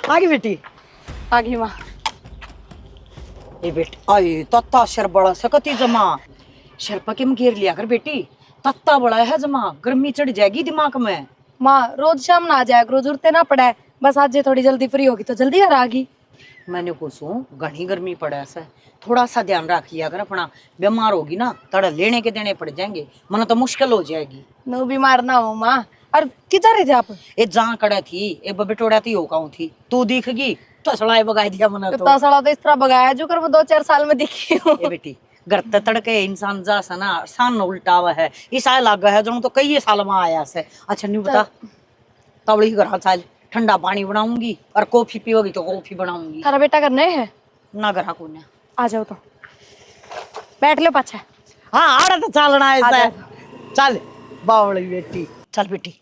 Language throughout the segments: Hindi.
आ गई बेटी। आ गई माँ। ए बेटी आई तत्ता शर बड़ा सकती जमा शर पके में घेर लिया कर बेटी। तत्ता बड़ा है जमा, गर्मी चढ़ जाएगी दिमाग में। माँ रोज शाम ना आ जाए, रोज उड़ते ना पड़े। बस आज थोड़ी जल्दी फ्री होगी तो जल्दी घर आ गई। मैंने कोसू घनी गर्मी पड़ा ऐसा, थोड़ा सा ध्यान रखिए अगर अपना। बीमार होगी ना तड़ा लेने के देने पड़ जाएंगे, मना तो मुश्किल हो जाएगी। नो बीमार ना हो माँ। और किधर रहे थे आप? ए जहाँ कड़ा थी ए बबेटोड़ा थी हो काऊ थी तू दिखगी तो सड़ाए बगाई दिया मना तो। इतना सड़ा तो इस तरह बगाया जो कर वो 2-4 साल में दिखी हूँ। ए बेटी घर तड़के इंसान जा सा ना सान उल्टा हुआ है इस आए लागा है जो तो कई साल में आया से। अच्छा नहीं बता तबड़ी घर चाल ठंडा पानी बनाऊंगी और कॉफी पियोगी तो कॉफी बनाऊंगी। तारा बेटा करने है ना घर को ना आ जाओ तो बैठ लो पाछा। हाँ आड़ा तो चलना है चल बावड़ी बेटी चल बेटी।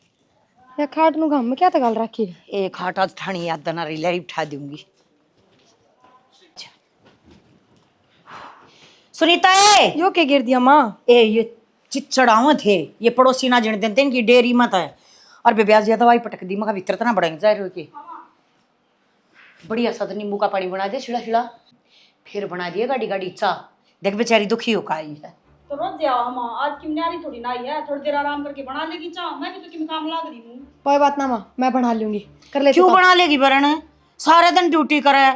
या खाट नु घाम में क्या तगाल रखी है? एक हाट आज ठानी याद ना रही लाई उठा दूंगी। सुनीता है यो क्या गिर दिया माँ? ए ये चिचड़ाव थे ये पड़ोसी ना जन देते इनकी डेयरी मत है और बेब्याज ज्यादा दवाई पटक दी मका भीतर तना बढ़ेंगे जा रहे हो के बढ़िया सा नींबू का पानी बना दे छिड़ा छिड़ा फिर बना दिए गाड़ी गाड़ी चा देख बेचारी दुखी हो का आई है तो रोज जाओ हम आज की न्यारी थोड़ी ना आई है, थोड़ी देर आराम करके बना लेगी चाह। मैं भी तो किम काम लाग रही हूँ। कोई बात ना माँ, मैं बना लूंगी। कर ले क्यों बना लेगी बरन सारे दिन ड्यूटी करे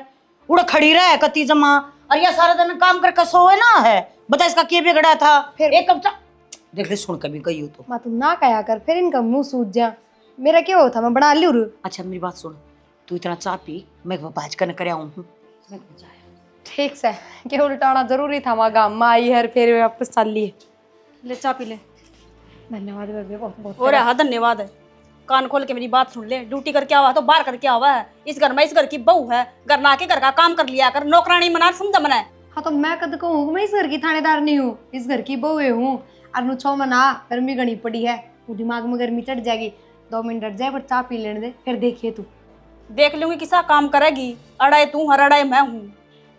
उड़ खड़ी रहे कती जमा और या सारा दिन काम करके सोए ना है। बता इसका क्या बिगड़ा था फिर एक कब देख ले सुन कभी गई हो तो। माँ तुम ना कहा कर, फिर इनका मुंह सूज जा। मेरा क्या होता मैं बना लूँ। अच्छा मेरी बात सुन तू इतना चाह पी मैं बाज कर कर आऊँ हूँ। ठीक से क्या उल्टाना जरूरी था, वहाँ गाँव में आई है फिर वापस चल लिए। ले चाह पी ले। धन्यवाद बेबे बहुत बहुत। और हाँ धन्यवाद है। कान खोल के मेरी बात सुन ले, ड्यूटी करके आवा तो बाहर करके आवा है। इस घर में इस घर की बहू है, घर ना के घर का काम कर लिया कर, नौकरानी मना समझ मना। हाँ तो मैं कद कहूँ मैं इस घर की थानेदार नहीं हूँ, इस घर की बहू हूँ। और नु छो मना गर्मी घनी पड़ी है, वो दिमाग में गर्मी चढ़ जाएगी। 2 मिनट डर जाए पर चाय पी लेने दे फिर देखिए तू। देख लूंगी किसा काम करेगी, अड़ाई तू हर अड़ाई मैं हूँ।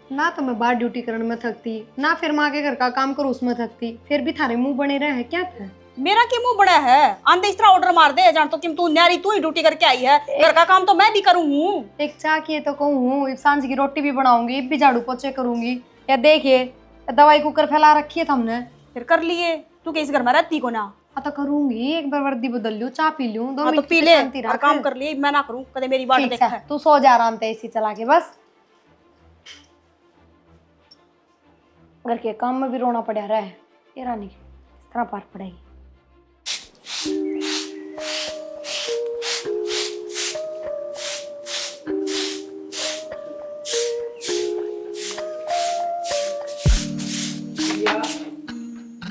ना तो मैं बाहर ड्यूटी करने में थकती ना फिर माँ के घर का काम करूँ उसमें थकती, फिर भी थारे मुंह बने रहे क्या था? मेरा की मुंह बड़ा है, आंधे इस तरह ऑर्डर मार दे जान तो कि तू न्यारी तू ही ड्यूटी करके आई है, घर का काम तो मैं भी करूँ हूँ। एक चाय किए तो कहूँ सांझ की रोटी भी बनाऊंगी, भी झाड़ू पोछे करूंगी। या देखिए दवाई कुकर फैला रखी है हमने, फिर कर लिए। तू के इस घर में रहती को ना? हाँ तो करूंगी, एक बार वर्दी बदल लूं, चाय पी लूं, 2 हाँ तो मिनट पी की ले शांति और रख। काम कर लिए, मैं ना करूँ कदे मेरी बात ठीक देखा है, है। तू सो जा आराम से एसी चला के बस। घर के काम में भी रोना पड़ा रहा है ये रानी, इस तरह पार पड़ेगी।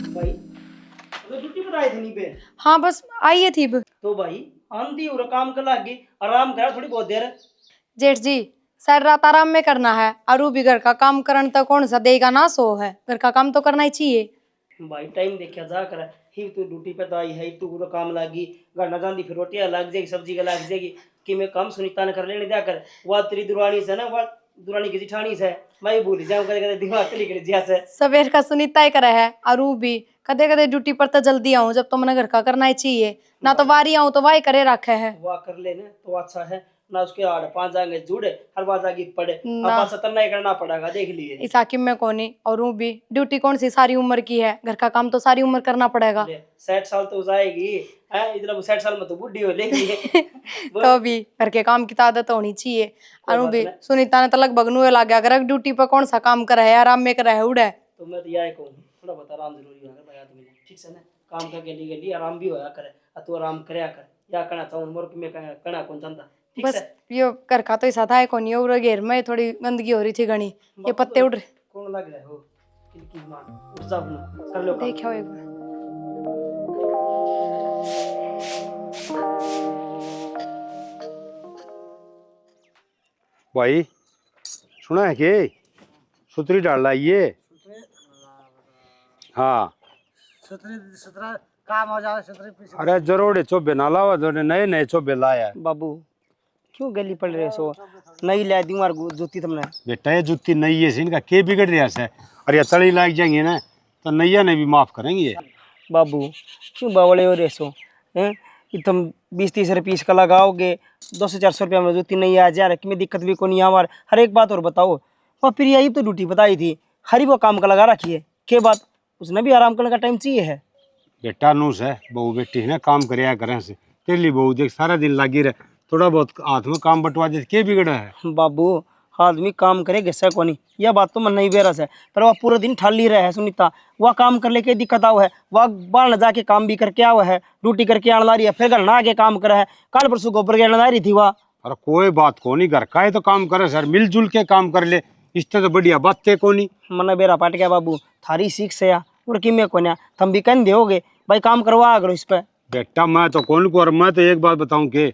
भाई तो छुट्टी बताई थी नहीं पे हाँ बस आइए थी। तो भाई आंधी और काम कर लागी आराम करा थोड़ी बहुत देर। जेठ जी सर रात आराम में करना है, और भी घर का काम करन तो कौन सा देगा ना सो है, घर का काम तो करना ही चाहिए। भाई टाइम देखिया जा कर ही तू ड्यूटी पे तो आई है तू पूरा काम लागी घर ना जाती फिर रोटियां लग जाएगी सब्जी का लग जाएगी कि मैं काम सुनीता ने कर लेने दिया कर। वह तेरी दुरानी से ना वह दुरानी की जिठानी से मैं भी भूल जाऊँ कदे कदे दिमाग चली गई जिया से। सवेर का सुनीता ही करे है, और भी कदे कदे ड्यूटी पर तो जल्दी आऊँ जब तो मैंने घर का करना ही चाहिए, ना तो वारी आऊँ तो वाही करे रखे है। वाह कर ले ना तो अच्छा है ना उसके आड़ 5 जाएंगे जुड़े हर बात आगे पड़े अब ना। 70 नहीं करना पड़ेगा देख लिए। इस हाकिम में कोनी और भी ड्यूटी कौन सी सारी उम्र की है, घर का काम तो सारी उम्र करना पड़ेगा। 60 साल तो जाएगी है इतना 60 साल में तो बुढ़ी हो लेगी। तो भी घर के काम की तो आदत होनी चाहिए। कोई और बात भी नहीं। सुनीता ने तो लगभग नुए लग गया अगर ड्यूटी पर कौन सा काम करे है, आराम में करे है उड़े। तो मैं तो यही कहूँ थोड़ा बहुत आराम जरूरी है भाई आदमी ठीक से ना काम का गली आराम भी होया करे तू आराम करया कर या करना चाहूँ मोर में करना कौन चाहता ठीक बस से। यो घर का तो ऐसा था कोनी और घेर में थोड़ी गंदगी हो रही थी घनी, ये पत्ते उड़ रहे। कौन लग रहा है हो की मान उठ जाओ ना कर लो काम। देखो एक बार भाई सुना है कि सुतरी डाल लाइए। हाँ काम हो जाए अरे जरूर चोबे ना लावा जो नए नए चोबे लाया है। बाबू क्यों गली पड़ रहे सो नहीं ला दी मार जूती तुमने बेटा ये जुत्ती नई है इनका के बिगड़ रहा है और ये तड़ी लाग जाएंगे ना तो नैया ने भी माफ करेंगे। बाबू क्यों बावले हो रहे सो हैं तुम 20-30 रुपये इसका लगाओगे, 200-400 रुपया में जो नहीं आ जा रहा कि मैं दिक्कत भी को नहीं आवार। हर एक बात और बताओ। और फिर यही तो ड्यूटी बताई थी, हरी वो काम का लगा रखी है के बात, उसने भी आराम करने का टाइम चाहिए है। बेटा नूस है बहू बेटी है ना, काम करया करें से तेरे लिए बहू देख सारा दिन लगी रहे, थोड़ा बहुत हाथ में काम बंटवा दे के बिगड़ा है। बाबू आदमी काम करे गैसा को नहीं, यह बात तो मन नहीं बेरस है, पर वह पूरा दिन ठाली रहे है सुनीता, वह काम कर लेके दिक्कत आओ है, वह बाहर न जाके काम भी करके आओ है, ड्यूटी करके आने ला रही है, फिर घर ना आके काम करे है, कल परसों गोबर के ला रही थी वह। अरे कोई बात को नहीं, घर का है तो काम करे सर, मिलजुल के काम कर ले, इससे तो बढ़िया बात है को नहीं। मन बेरा पाट गया बाबू, थारी सीख से या और कि मैं कोन्या तुम भी कह दोगे भाई काम करवा करो इस पे। बेटा मैं तो कौन को, और मैं तो एक बात बताऊं कि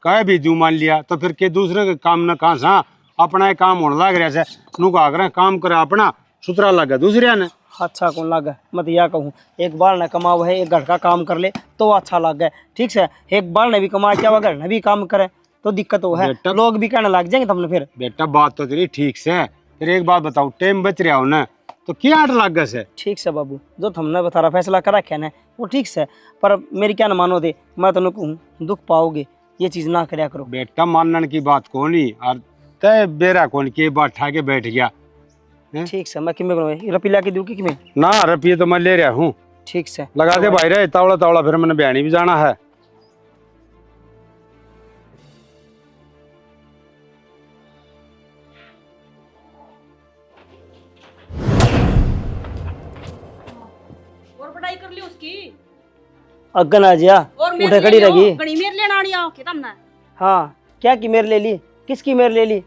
कह भी जू मान लिया तो फिर के दूसरे के काम न कहाँ सा अपना ही काम होने लग रहा है, नु का आग्रह काम करे अपना सुथरा लगे दूसरे ने अच्छा कौन लगे, मत या कहूँ एक बार न कमाओ है, एक घर का काम कर ले तो अच्छा लग गए, ठीक से एक बार ने भी कमा क्या वह घर ने भी काम करे तो दिक्कत हो है, लोग भी कहने लग जाएंगे तुमने फिर। बेटा बात तो तेरी ठीक से, फिर एक बात बताओ टाइम बच रहा हो ना तो क्या आट लग गए से। ठीक से बाबू, जो तुमने बतारा फैसला करा क्या ना वो ठीक से, पर मेरी क्या न मानो दे, मैं तुम्हें कहूँ दुख पाओगे, ये चीज़ ना करया करो। बेटा मानने की बात को नहीं, और तय बेरा कौन की बात ठा के बैठ गया। ठीक से मैं किमें करूँ, रुपये के दूँ कि किमें ना रुपये तो मैं ले रहा हूँ। ठीक से लगा दे भाई रे तावड़ा तावड़ा, फिर मैंने बयानी भी जाना है। और पढ़ाई कर ली उसकी, अगन आ जा और उठे खड़ी रहेगी। गणी मेरे लेना आनी आओ के तुमने। हाँ क्या की मेर ले ली, किसकी मेर ले ली,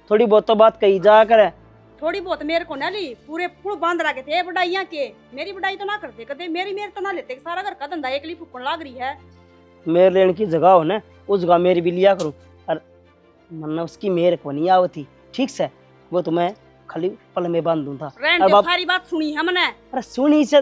थोड़ी बहुत तो बात कही जा कर। थोड़ी बहुत मेरे को ना ली, पूरे पुल बांध रखे थे बढ़ाइयां के, मेरी बढ़ाई तो ना करते कदे, मेरी तो ना लेते, सारा घर का धंधा एक ली फुकन लाग रही है। मेर लेने की जगह हो ना, उस जगह मेरी भी लिया करो, और मन्ना उसकी मेर को नहीं आवती, ठीक से वो तो मैं खाली पल में बांध दूं था। रहने दो, सारी बात सुनी है मैंने। अरे सुनी से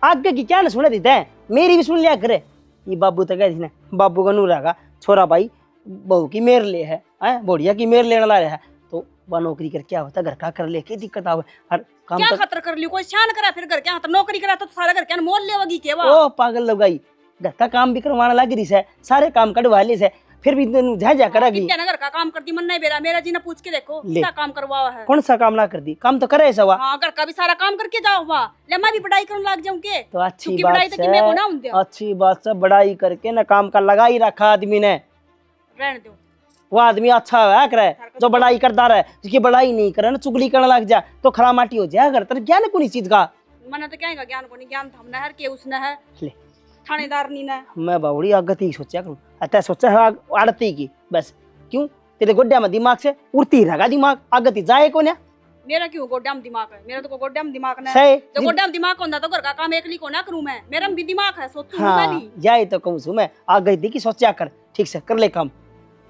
आगे की क्या ना सुने देते हैं, मेरी भी सुन लिया करे। ये बाबू तो कहती ना, बाबू का नूर आगा छोरा भाई बहू की मेर ले है, बुढ़िया की मेर लेने ला रहा है, तो वह नौकरी कर क्या होता, घर का कर ले के दिक्कत आवे, हर काम क्या तो खतर कर लियो, कोई शान करा फिर घर के हाथ नौकरी करा तो सारा घर के मोल लेवगी के वा। ओ पागल लगाई, घर का काम भी करवाना लग रही है, सारे काम कटवा ली है, फिर भी जा करेगी। कितने घर का काम करती मन नहीं बेरा, मेरा जी ने पूछ के देखो क्या काम करवावा है। कौन सा काम ना कर दी, काम तो करे ऐसा हुआ। हाँ घर का भी सारा काम करके जाओ वाह, ले मैं भी पढ़ाई करने लग जाऊं के। तो अच्छी क्योंकि बात पढ़ाई तो कि मैं को ना से, उन्दे अच्छी बात से बड़ाई करके ना काम का लगा ही रखा आदमी ने, रहने दो। वो आदमी अच्छा है करे जो बड़ाई करता रहे, जिसकी बड़ाई नहीं करे ना चुगली करने लग जा तो खरा माटी हो जाए। अगर तेरे ज्ञान कोई चीज का, मैंने तो क्या ज्ञान को नहीं, ज्ञान था हमने हर के उसने है ले थानेदार नी ने। मैं बावड़ी आगती ही सोचा करूँ, अतः सोचा है आड़ती की बस, क्यों तेरे गोड्या में दिमाग से उड़ती रहेगा दिमाग, आगती जाए को ना। मेरा क्यों गोड्डा में दिमाग है, मेरा तो गोड्डा में दिमाग ना सही तो गोड्डा में दिमाग होता तो घर का काम एकली को ना करूं मैं, मेरा भी दिमाग है, सोचूं मैं हाँ नहीं। जाए तो कहूँ सु मैं आ गई थी कि सोचा कर, ठीक से कर ले काम,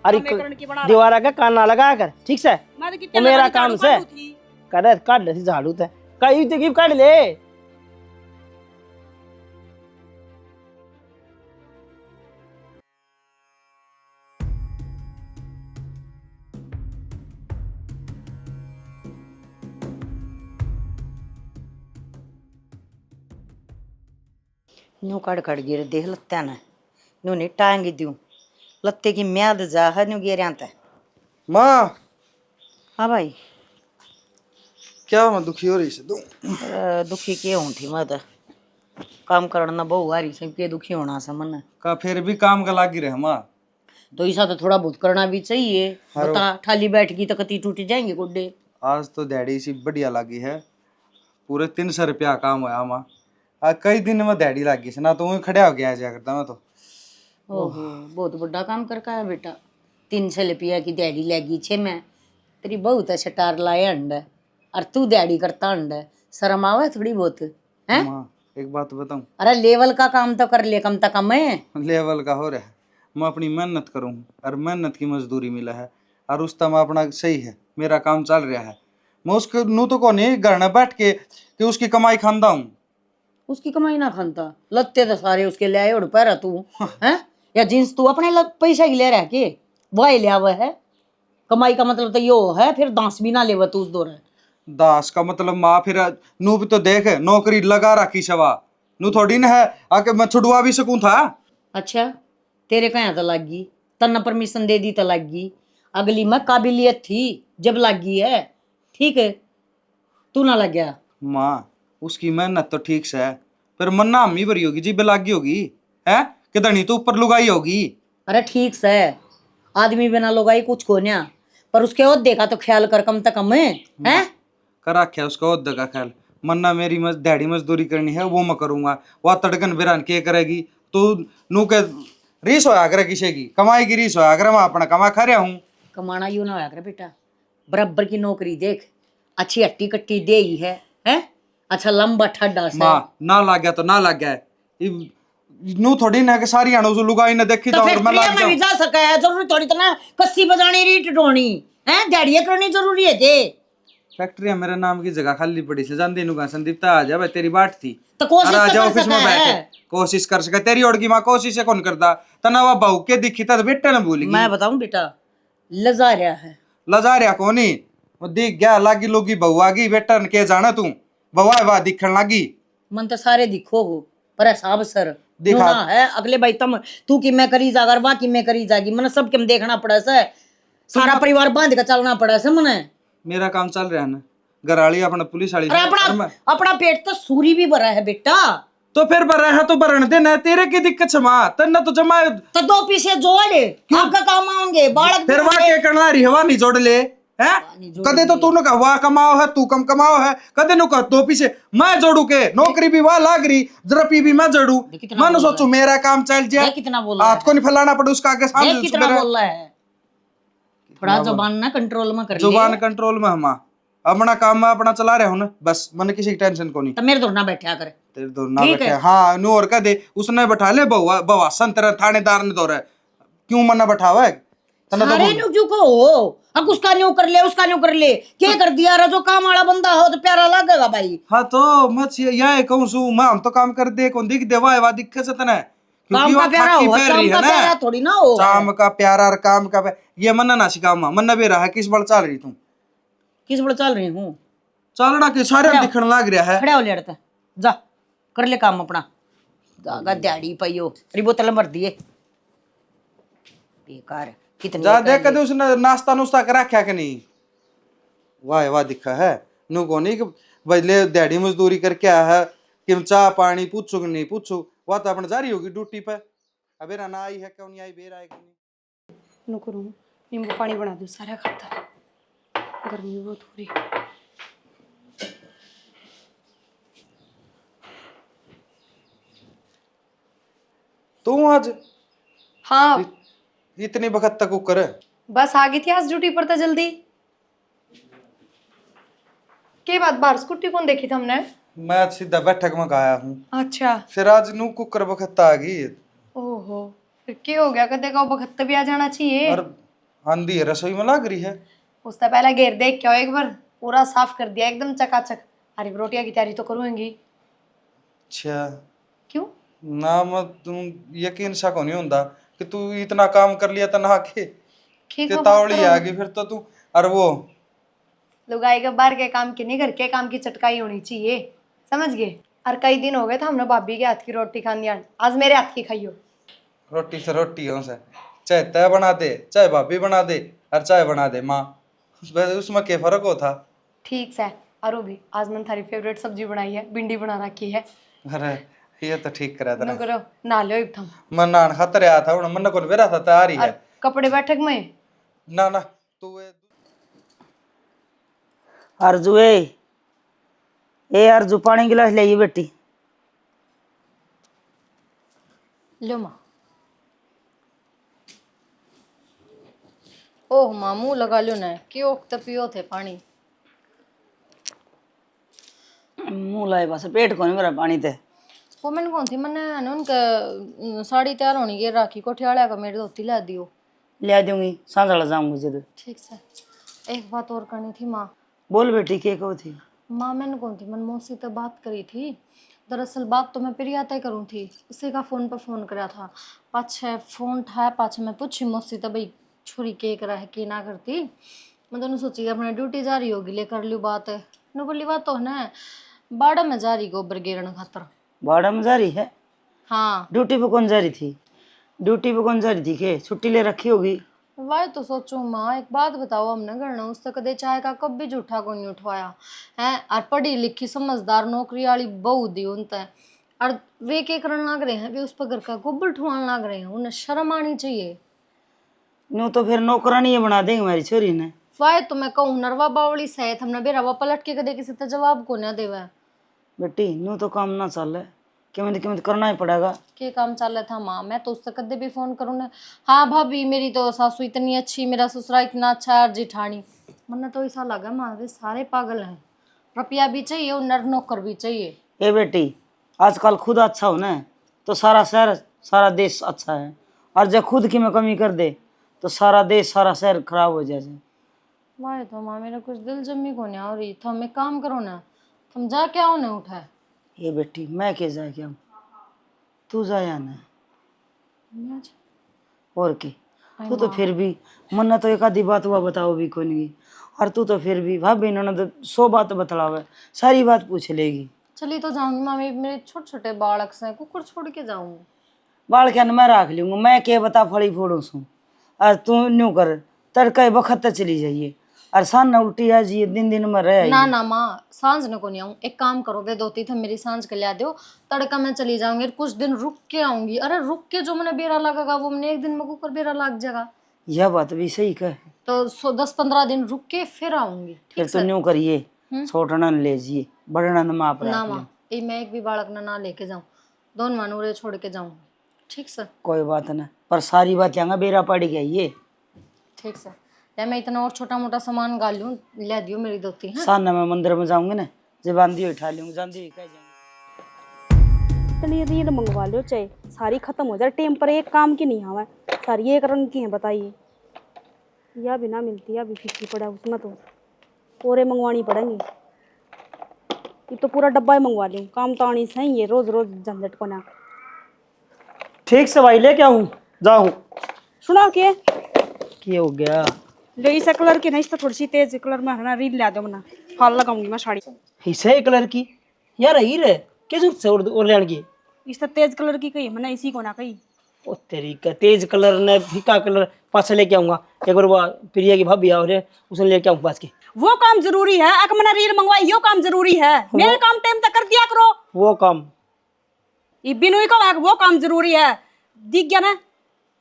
अरे काम एकरण की बना दीवारा का कान लगा कर, ठीक से मैं तो कितने वो मेरा लगा काम झाड़ू से। काटू थी। कर काट ले झाड़ू थे कहीं तो गिफ्ट काट ले। न्यू कड़ गिर देख लत्त्या ने, न्यू नहीं टांग दूं लत्ते की म्याद जा है न्यू गिर आता। माँ हाँ भाई क्या मैं दुखी हो रही से तू? दुखी के हूँ थी मैं तो काम करना बहु आ रही से के दुखी होना सा मन। का फिर भी काम का लागी रहे माँ। तो ऐसा तो थोड़ा बहुत करना भी चाहिए, बता ठाली बैठ गई तो कती टूट जाएंगे गुड्डे। आज तो दिहाड़ी सी बढ़िया लागी है, पूरे 300 रुपया काम हुआ माँ। आज कई दिन में दिहाड़ी लागी से ना, तो वहीं खड़ा हो गया जाया करता मैं तो। ओहो बहुत बड़ा काम करका है बेटा, 300 रुपया की दिहाड़ी लगी छे में, तेरी बहुत है सटार लाए अंडा और तू दिहाड़ी करता अंडा, शर्म आवे थोड़ी बहुत है। माँ एक बात बताऊँ, अरे लेवल का काम तो कर ले कम से कम है। लेवल का हो रहा है, मैं अपनी मेहनत करूँ और मेहनत की मजदूरी मिला है, और उस तम अपना सही है, मेरा काम चल रहा है। मैं उसके नू तो कौन नहीं घर में बैठ के कि उसकी कमाई खांदा हूँ। उसकी कमाई ना खानता, लत्ते तो सारे उसके ले आए उड़ पर तू हैं, या जींस तू अपने पैसा ही ले रहा के वही ले आवा है। कमाई का मतलब तो यो है फिर दांस भी ना लेवा तू उस दौर। दास का मतलब माँ फिर नू भी तो देख नौकरी लगा रखी सवा, नू थोड़ी न है आके मैं छुड़वा भी सकूं था। अच्छा तेरे कहाँ तो लग गई, तन्ना परमिशन दे दी तो लग गई, अगली में काबिलियत थी जब लग गई है, ठीक है, तू ना लग गया। माँ उसकी मेहनत तो ठीक से है, पर मन्ना अम्मी भरी होगी जी लागी होगी है कि धनी तो ऊपर लुगाई होगी। अरे ठीक से, आदमी बिना लोगाई कुछ को ना, पर उसके ओहदे का तो ख्याल कर कम से कम है। कर रखा उसका ओहदा का ख्याल। मन्ना मेरी दिहाड़ी मजदूरी करनी है वो मैं करूंगा, वह तड़कन बिरान के करेगी तो नू के रीस होया करे, किसी की कमाई की रीस होया करे, मैं अपना कमा खा रहा हूँ। कमाना यूं ना होया कर बेटा, बराबर की नौकरी देख, अच्छी हट्टी कट्टी दे ही है? अच्छा लंबा ठड्डा से। माँ ना लग गया तो ना लग गया, नू थोड़ी ना कि सारी आनो लुगाई ने देखी तो जाऊं फैक्ट्री मैं लग में भी जाऊं। जा सका है, जरूरी थोड़ी तो ना कस्सी बजानी रीट ढोनी है, दिहाड़ियां करनी जरूरी है जे। फैक्ट्री मेरे नाम की जगह खाली पड़ी से जानती नु संदीप आ जा भाई तेरी बात थी तो कोशिश आ तो जा कर ऑफिस में सका बैठे, है। कोशिश कर सके तेरी ओर की माँ कोशिश है कौन करता तना वह बहू के दिखी था बेटे ने भूल मैं गई। बताऊं बेटा, लजा रहा है। लजा रहा कोनी वो दिख गया लागी लोगी बहू आ गई बेटा ने के जाना तू बवा वाह दिखन लागी। मन तो सारे दिखो हो पर हिसाब सर दिखा ना है अगले भाई तुम तू कि मैं करी जागर वाह कि मैं करी जागी, मन सब के देखना पड़ा से, सारा परिवार बांध के चलना पड़ा से मने। मेरा काम चल रहा है ना, घराली अपना पुलिस वाली अरे अपना पेट तो सूरी भी भरा है बेटा, तो फिर भरा है तो भरण देना, तेरे की दिक्कत छमा तन्ना तो जमा तो दो पीछे जोड़ आपका काम आएंगे बालक फिर वाह के करना रही हवा नहीं जोड़ ले है। कदे तो तूने कहा वाह कमाओ है तू कम कमाओ है, कदे नु कहा दो पीछे मैं जोड़ू के नौकरी भी वाह लाग रही जरा पी भी मैं जोड़ू, मैं सोचू मेरा काम चल जाए कितना बोल हाथ को नहीं फैलाना पड़े उसका आगे सामने कितना बोल रहा है, थोड़ा जुबान ना कंट्रोल में कर ले। जुबान कंट्रोल में हम अपना काम में अपना चला रहे हो ना बस, मन किसी की टेंशन को नहीं। तो मेरे दोनों बैठा करे तेरे दो ना बैठे हाँ नू और कह दे उसने बैठा ले बवा बवा संतर थानेदार ने दो रहा क्यों मना बैठावा है सारे न्यू क्यों कहो, अब उसका न्यू कर ले उसका न्यू कर ले, क्या कर दिया रे, जो काम वाला बंदा हो तो प्यारा लगेगा भाई। हाँ तो मैं यह कहूँ सू मैं हम तो काम कर दे कौन दिख देवा है दिक्कत से तना काम का प्यारा हो, काम का प्यारा थोड़ी ना हो, काम का प्यारा और काम का ये मन्ना ना सिखा मन्ना भी रहा किस बड़ चल रही तू किस बड़े चल रही हूँ, चलना के सारे दिखने लग रहा है। खड़ा हो लेड़ता जा कर ले काम अपना, जागा दिहाड़ी पाइयो अरे बोतल भर दिए बेकार कितनी जा देख कदे उसने नाश्ता नुश्ता कर रखा कि नहीं, वाह वाह दिखा है नू को नहीं कि बजले दिहाड़ी मजदूरी करके आया है कि चाह पानी पूछू कि नहीं पूछू, वह तो अपने जारी होगी ड्यूटी पे, अबे ना आई है क्यों नहीं आई बेर आएगी नहीं। नुकरू नींबू पानी बना दो सारा खाता, गर्मी बहुत हो रही। तू आज हाँ इतनी वक्त तक करे बस आ गई थी आज ड्यूटी पर तो जल्दी। के बात बाहर स्कूटी कौन देखी थी हमने? मैं सीधा बैठक में आया हूँ। अच्छा फिर आज नू कुकर वक्त आ गई। ओहो फिर क्या हो गया, कदे का वक्त भी आ जाना चाहिए। और आंधी है रसोई में लग रही है, उससे पहले घेर देख के आओ एक बार, पूरा साफ कर दिया एकदम चकाचक। अरे रोटियां की तैयारी तो करूँगी। अच्छा क्यों? ना मैं तुम यकीन सा को नहीं होता कि तू इतना काम कर लिया तो नहा के तावड़ी आ गई फिर तो तू और वो लुगाई के बाहर के काम की नहीं घर के काम की चटकाई होनी चाहिए, समझ गए। और कई दिन हो गए था हमने भाभी के हाथ की रोटी खानी, आज मेरे हाथ की खाइयो। रोटी से रोटी हो से चाहे तय बना दे चाहे भाभी बना दे और चाहे बना दे माँ, उसमें क्या फर्क होता। ठीक है अरु भी आज मैंने थारी फेवरेट सब्जी बनाई है, भिंडी बना रखी है। अरे ये तो ठीक करा था नु करो ना लो इब्थम मैं नान खातर आया था मन को बेरा था तैयारी है। कपड़े बैठक में ना ना तू अर्जु ए अर्जु पानी गिलास ले बेटी। लो माँ। ओह माँ मुँह लगा लो ना, क्यों तो पियो थे पानी। मुंह लाए बस पेट को नहीं मेरा पानी ते। वो मैंने कौन थी मैंने है ना उनका साड़ी तैयार होनी के राखी कोठियाला का मेरे धोती ला दियो। ले दूंगी सांझ जाऊंगी जब। ठीक है। एक बात और करनी थी माँ। बोल बेटी क्या कहो थी? माँ मैंने कौन थी मैंने मौसी से बात करी थी, दरअसल बात तो मैं प्रिया तय करूँ थी, उसी का फ़ोन पर फ़ोन करा था, पाछे फ़ोन था पाछे मैं पूछी मौसी तो भाई छोरी के करा है कि ना करती, मैं तो सोची अपने ड्यूटी जा रही होगी ले कर लूँ बात है न बोली बात तो है ना बाड़ा में जा रही गोबर गिरने खातर। बाड़ा में जा रही है? हाँ ड्यूटी पे कौन जा रही थी? ड्यूटी पे कौन जा रही थी के छुट्टी ले रखी होगी। वह तो सोचूं माँ, एक बात बताओ, हमने करना उस तक कदे चाय का कब भी जूठा को नहीं उठवाया है। और पढ़ी लिखी समझदार नौकरी वाली बहू दी उनते, और वे क्या करने लग रहे हैं, वे उस पर घर का गोबर ठुआने लग रहे हैं। उन्हें शर्म आनी चाहिए। न्यू तो फिर नौकरानी बना देंगे हमारी छोरी ने। वाह तो मैं कहूँ नरवा बावली सहित हमने बेरा वो पलट के कदे किसी तो जवाब को ना देवे। बेटी न्यू तो काम ना चल है कि करना ही पड़ेगा। के काम चल रहा था माँ, मैं तो उससे कदे भी फोन करूँ ना, हाँ भाभी मेरी तो सासू इतनी अच्छी, मेरा ससुरा इतना अच्छा है, जिठानी। मन्ने तो ऐसा लगा माँ वे सारे पागल हैं। रुपया भी चाहिए और नर नौकर भी चाहिए। ए बेटी आजकल खुद अच्छा हो ना तो सारा शहर सारा देश अच्छा है, और जब खुद की में कमी कर दे तो सारा देश सारा शहर खराब हो जाए। वाह तो माँ मेरा कुछ दिल जमी को नहीं हो रही, तुम एक काम करो ना, तुम जा क्या हो ना उठा। ये बेटी मैं के जाए क्या, तू जाया ना और की। तू तो फिर भी मन्ना तो एक आधी बात हुआ बताओ भी कोई नहीं, और तू तो फिर भी भाभी इन्होंने तो 100 बात बतलावे, सारी बात पूछ लेगी। चली तो जाऊंगी माँ, मेरे छोटे छोटे बालक से कुकर छोड़ के जाऊंगी। बाल क्या मैं रख लूंगा, मैं के बता फड़ी फोड़ू सू, और तू न्यू कर तड़का वक्त चली जाइए, और सान न उल्टी आ जाइए दिन दिन में रह। ना ना माँ सांझ न को नहीं आऊँ, एक काम करो वे धोती थे मेरी सांझ के लिया दो, तड़का मैं चली जाऊंगी, कुछ दिन रुक के आऊंगी। अरे रुक के जो मैंने बेरा लगेगा वो मैंने एक दिन में कुकर बेरा लग जाएगा। यह बात भी सही कह, तो 10-15 दिन रुक के फिर आऊंगी। फिर तो न्यू करिए छोटना न ले जाइए बड़ना न माप ना रख माँ ये मैं एक भी बालक ना लेके जाऊँ, दोनों मानूरे छोड़ के जाऊंगी। ठीक सर कोई बात ना, पर सारी बात यहाँ बेरा पड़ गई ये। ठीक सर ले मैं इतना और छोटा मोटा सामान गा लूँ, ले दियो मेरी धोती है। सान मैं मंदिर में जाऊंगी ना, जब आंधी उठा लूंगी, जानती हुई कह जाऊंगी। चलिए रील मंगवा लो, चाहे सारी खत्म हो जाए, टेम पर एक काम की नहीं आवा सारी एक रंग की है। बताइए या भी ना मिलती या भी फीकी पड़ा उसमें तो पूरे मंगवानी पड़ेंगी। ये तो पूरा डब्बा ही मंगवा लूँ, काम तो आनी सही है, रोज रोज झंझट को ना। ठीक से भाई लेके आऊँ जाऊँ। सुना के हो गया ले इस कलर की नहीं, इस तो थोड़ी सी तेज कलर में है ना, रील ला दो मना फॉल लगाऊंगी मैं साड़ी। हिस्से कलर की यार ही रे कैसे से और लेने की इस तो तेज कलर की कही मैंने, इसी को ना कही। ओ तेरी का तेज कलर ने फीका कलर पास से लेके आऊंगा। एक बार वो प्रिया की भाभी आओ रे उसने लेके आऊँ पास के। वो काम जरूरी है, अगर मैंने रील मंगवाई यो काम जरूरी है, मेरे काम टाइम तक कर दिया करो। वो काम ये बिनु का वो काम जरूरी है, दिख गया ना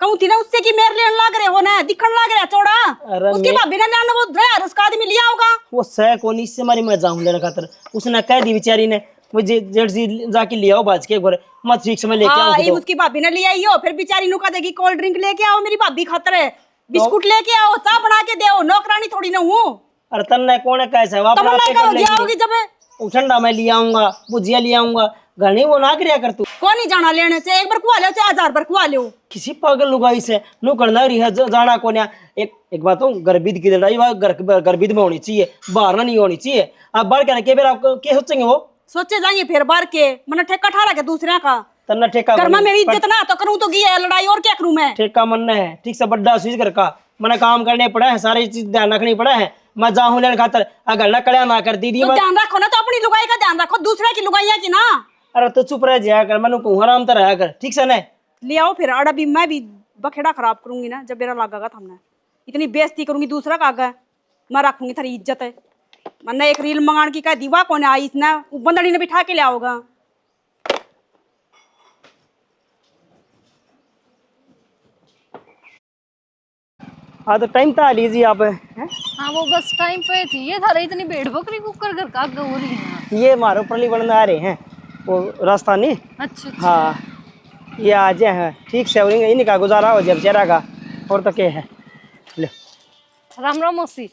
कहूँ थी ना उससे कि मेरे लिए लग रहे हो ना, दिखने लग रहा चौड़ा। उसकी भाभी ने ना वो ड्राइवर उसका आदमी लिया होगा, वो सह कोनी से मारी मैं जाऊं लेने खातर। उसने कह दी बेचारी ने मुझे जर्सी जाके लिया हो बाज के एक बार मत ठीक समय लेके हाँ, आओ। उसकी भाभी ने लिया ही हो, फिर बेचारी नु कह देगी कोल्ड ड्रिंक लेके आओ मेरी भाभी खातर है, बिस्कुट लेके आओ, चाय बना के दो, नौकरानी थोड़ी ना हूँ। अरे तन्ने कौन कैसे है तब मैं आओगी जब ठंडा मैं लिया आऊंगा, भुजिया लिया आऊंगा, घर नहीं वो ना करिया कर तू। कौन नहीं जाना लेने से, एक बार खुआ लो चाहे 1000 बार खुआ लो। किसी पागल लुगाई से नु करना रही है जाना को ना। एक बात हूँ गर्भित की लड़ाई गर्भित में होनी चाहिए, बाहर ना नहीं होनी चाहिए। आप बाहर कहने के आप क्या सोचेंगे, वो सोचे जाएंगे फिर बार के मैंने ठेका ठहरा के दूसरे का तन्ना ठेका घर में मेरी इज्जत ना तो करूँ तो की है लड़ाई, और क्या करूँ मैं। ठेका मनना है ठीक से बड्डा स्विच घर का मैंने काम करने पड़ा है, सारी चीज ध्यान रखनी पड़ा है। मैं जाऊँ लेने खातर अगर ना कड़ा ना कर दी तो ध्यान रखो ना, तो अपनी लुगाई का ध्यान रखो, दूसरे की लुगाइया की ना। अरे तो चुप रह जाया कर, मैं कहूँ आराम से रहा कर ठीक से न। ले आओ फिर अड़ा भी, मैं भी बखेड़ा खराब करूंगी ना जब मेरा लागेगा हमने, इतनी बेइज्जती करूंगी दूसरा का आगे, मैं रखूंगी थारी इज्जत है। मैंने एक रील मंगाने की कह दीवा कौन आई इसने, बंदड़ी ने बिठा के ले आओगा। हाँ तो टाइम तो आ लीजिए आप। हाँ वो बस टाइम पे थी, ये थारे इतनी भेड़ बकरी कुकर घर का हो रही है। ये मारो प्रली बनने आ रहे हैं वो राजस्थानी। अच्छा हाँ ये आज है ठीक से, और इन्हीं का गुजारा हो जाए बेचारा का, और तो क्या है। ले राम राम मौसी।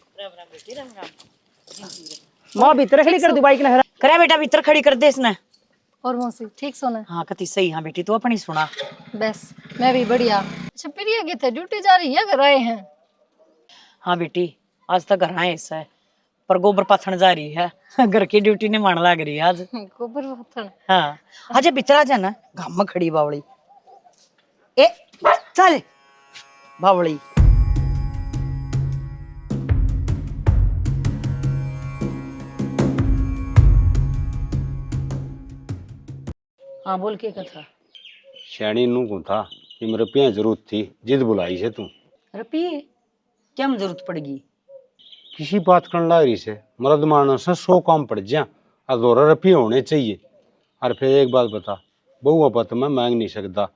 माँ भीतर खड़ी कर दी बाइक ने। करे बेटा भीतर खड़ी कर दे इसने। और मौसी ठीक सोना। हाँ कति सही। हाँ बेटी तू अपनी सुना। बस मैं भी बढ़िया। अच्छा प्रिया के थे ड्यूटी जा रही है घर आए हैं। हाँ बेटी आज तक घर आए इससे, पर गोबर पाथन जा रही है, घर की ड्यूटी ने मान लाग रही है आज। गोबर पाथन। हाँ अजय भीतर आ जाना, घाम में खड़ी बावड़ी। ए चल बावड़ी। हाँ बोल के कथा। शैनी नू को था कि मेरे रुपये जरूरत थी, जिद बुलाई से तू रुपये क्या में जरूरत पड़ेगी? किसी बात करने लग रही से मर्द मानस से 100 काम पड़ जा और 2 रुपये होने चाहिए। और फिर एक बात बता, बहुआ पर तो मैं मांग नहीं सकता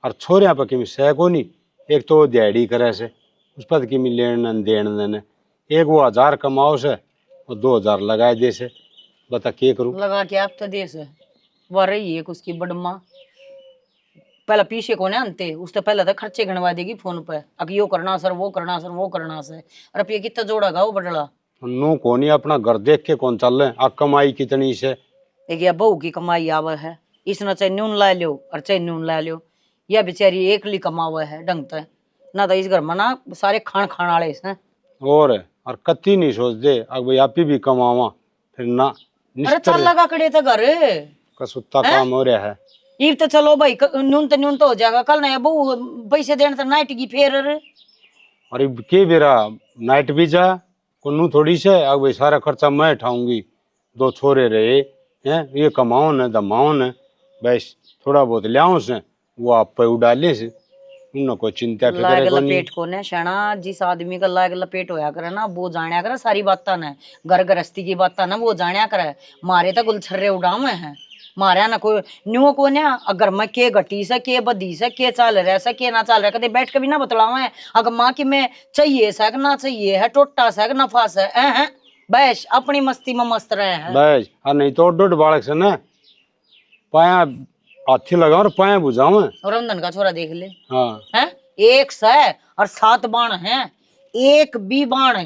और छोरिया पर कि सह को नहीं। एक तो वो दिहाड़ी करे से उस पर कि लेन देन देने, एक वो 1000 कमाओ से और 2000 लगाए दे से, बता क्या करूँ? लगा के आप तो दे से वो रही एक उसकी बड़म्मा पहले पीछे को आनते, उससे पहले तो खर्चे गणवा देगी फोन पे, अब यो करना सर वो करना सर वो करना सर। रुपये कितना जोड़ागा वो बडला? नू को नहीं अपना घर देख के कौन चल रहे, आ कमाई कितनी से? एक या बहू की कमाई आवा है, इसने चाहे न्यून ला लो और चाहे न्यून ला लो, यह बेचारी एकली कमावा है ढंग से ना। तो इस घर में ना सारे खान वाले हैं। और कत्ती नहीं सोच दे अब भाई आप ही भी कमावा फिर ना। अरे चल लगा कड़े तो घर कसुत्ता काम हो रहा है। ईब तो चलो भाई न्यून तो हो जाएगा, कल ना बहू पैसे देने तो नाइट की फेर। और के बेरा नाइट भी जा को नू थोड़ी से अब भाई सारा खर्चा मैं उठाऊंगी, 2 छोरे रहे हैं, ये कमाओ न दमाओ न, बस थोड़ा बहुत लियाओ से वो आप पे उड़ाले से उन कोई चिंता लाग लपेट को ने शना। जिस आदमी का लाग लपेट होया करे ना वो जानिया करे सारी बातें न, घर गृहस्थी की बातें ना वो जानिया करे। मारे तो गुलछर्रे उड़ावे हैं, मारे ना कोई न्यू को ने अगर मैं के घटी से के बदी से के चाल रहा से के ना चाल रहा, कदे बैठ के भी ना बतलावे अगर माँ की मैं चाहिए से ना चाहिए है, टोटा से नफा से है, बस अपनी मस्ती में मस्त रहे हैं बस। और नहीं तो डोड बालक से ना पाया हाथी लगाओ और पाया बुझाओ। रंधन का छोरा देख ले, हाँ है 1 से और 7 बाण है, एक भी बाण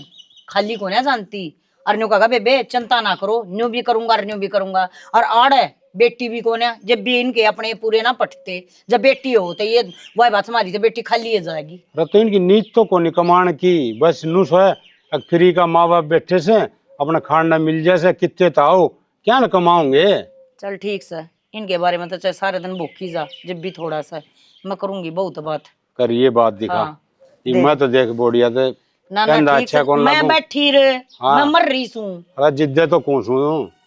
खाली को नहीं जानती। और न्यू कहा बेबे चिंता ना करो, न्यू भी करूंगा और न्यू भी करूंगा। और आड़ है बेटी भी को ना, जब भी इनके अपने पूरे ना पटते, जब बेटी हो तो ये वह बात हमारी तो बेटी खाली है जाएगी। तो इनकी नीच तो को कमाण की, बस नू सो है फ्री का माँ बाप बैठे से अपना खाना मिल जाए कितने तो आओ क्या न कमाओगे। चल ठीक से इनके बारे में तो चाहे सारे दिन भूखी जा, जब भी थोड़ा सा मैं करूंगी बहुत बात कर ये बात दिखा। हाँ, मैं तो देख बोड़िया तो ना ना ठीक अच्छा से मैं बैठी रे, मैं मर रही हूँ। अरे जिद्दे तो कौन सू।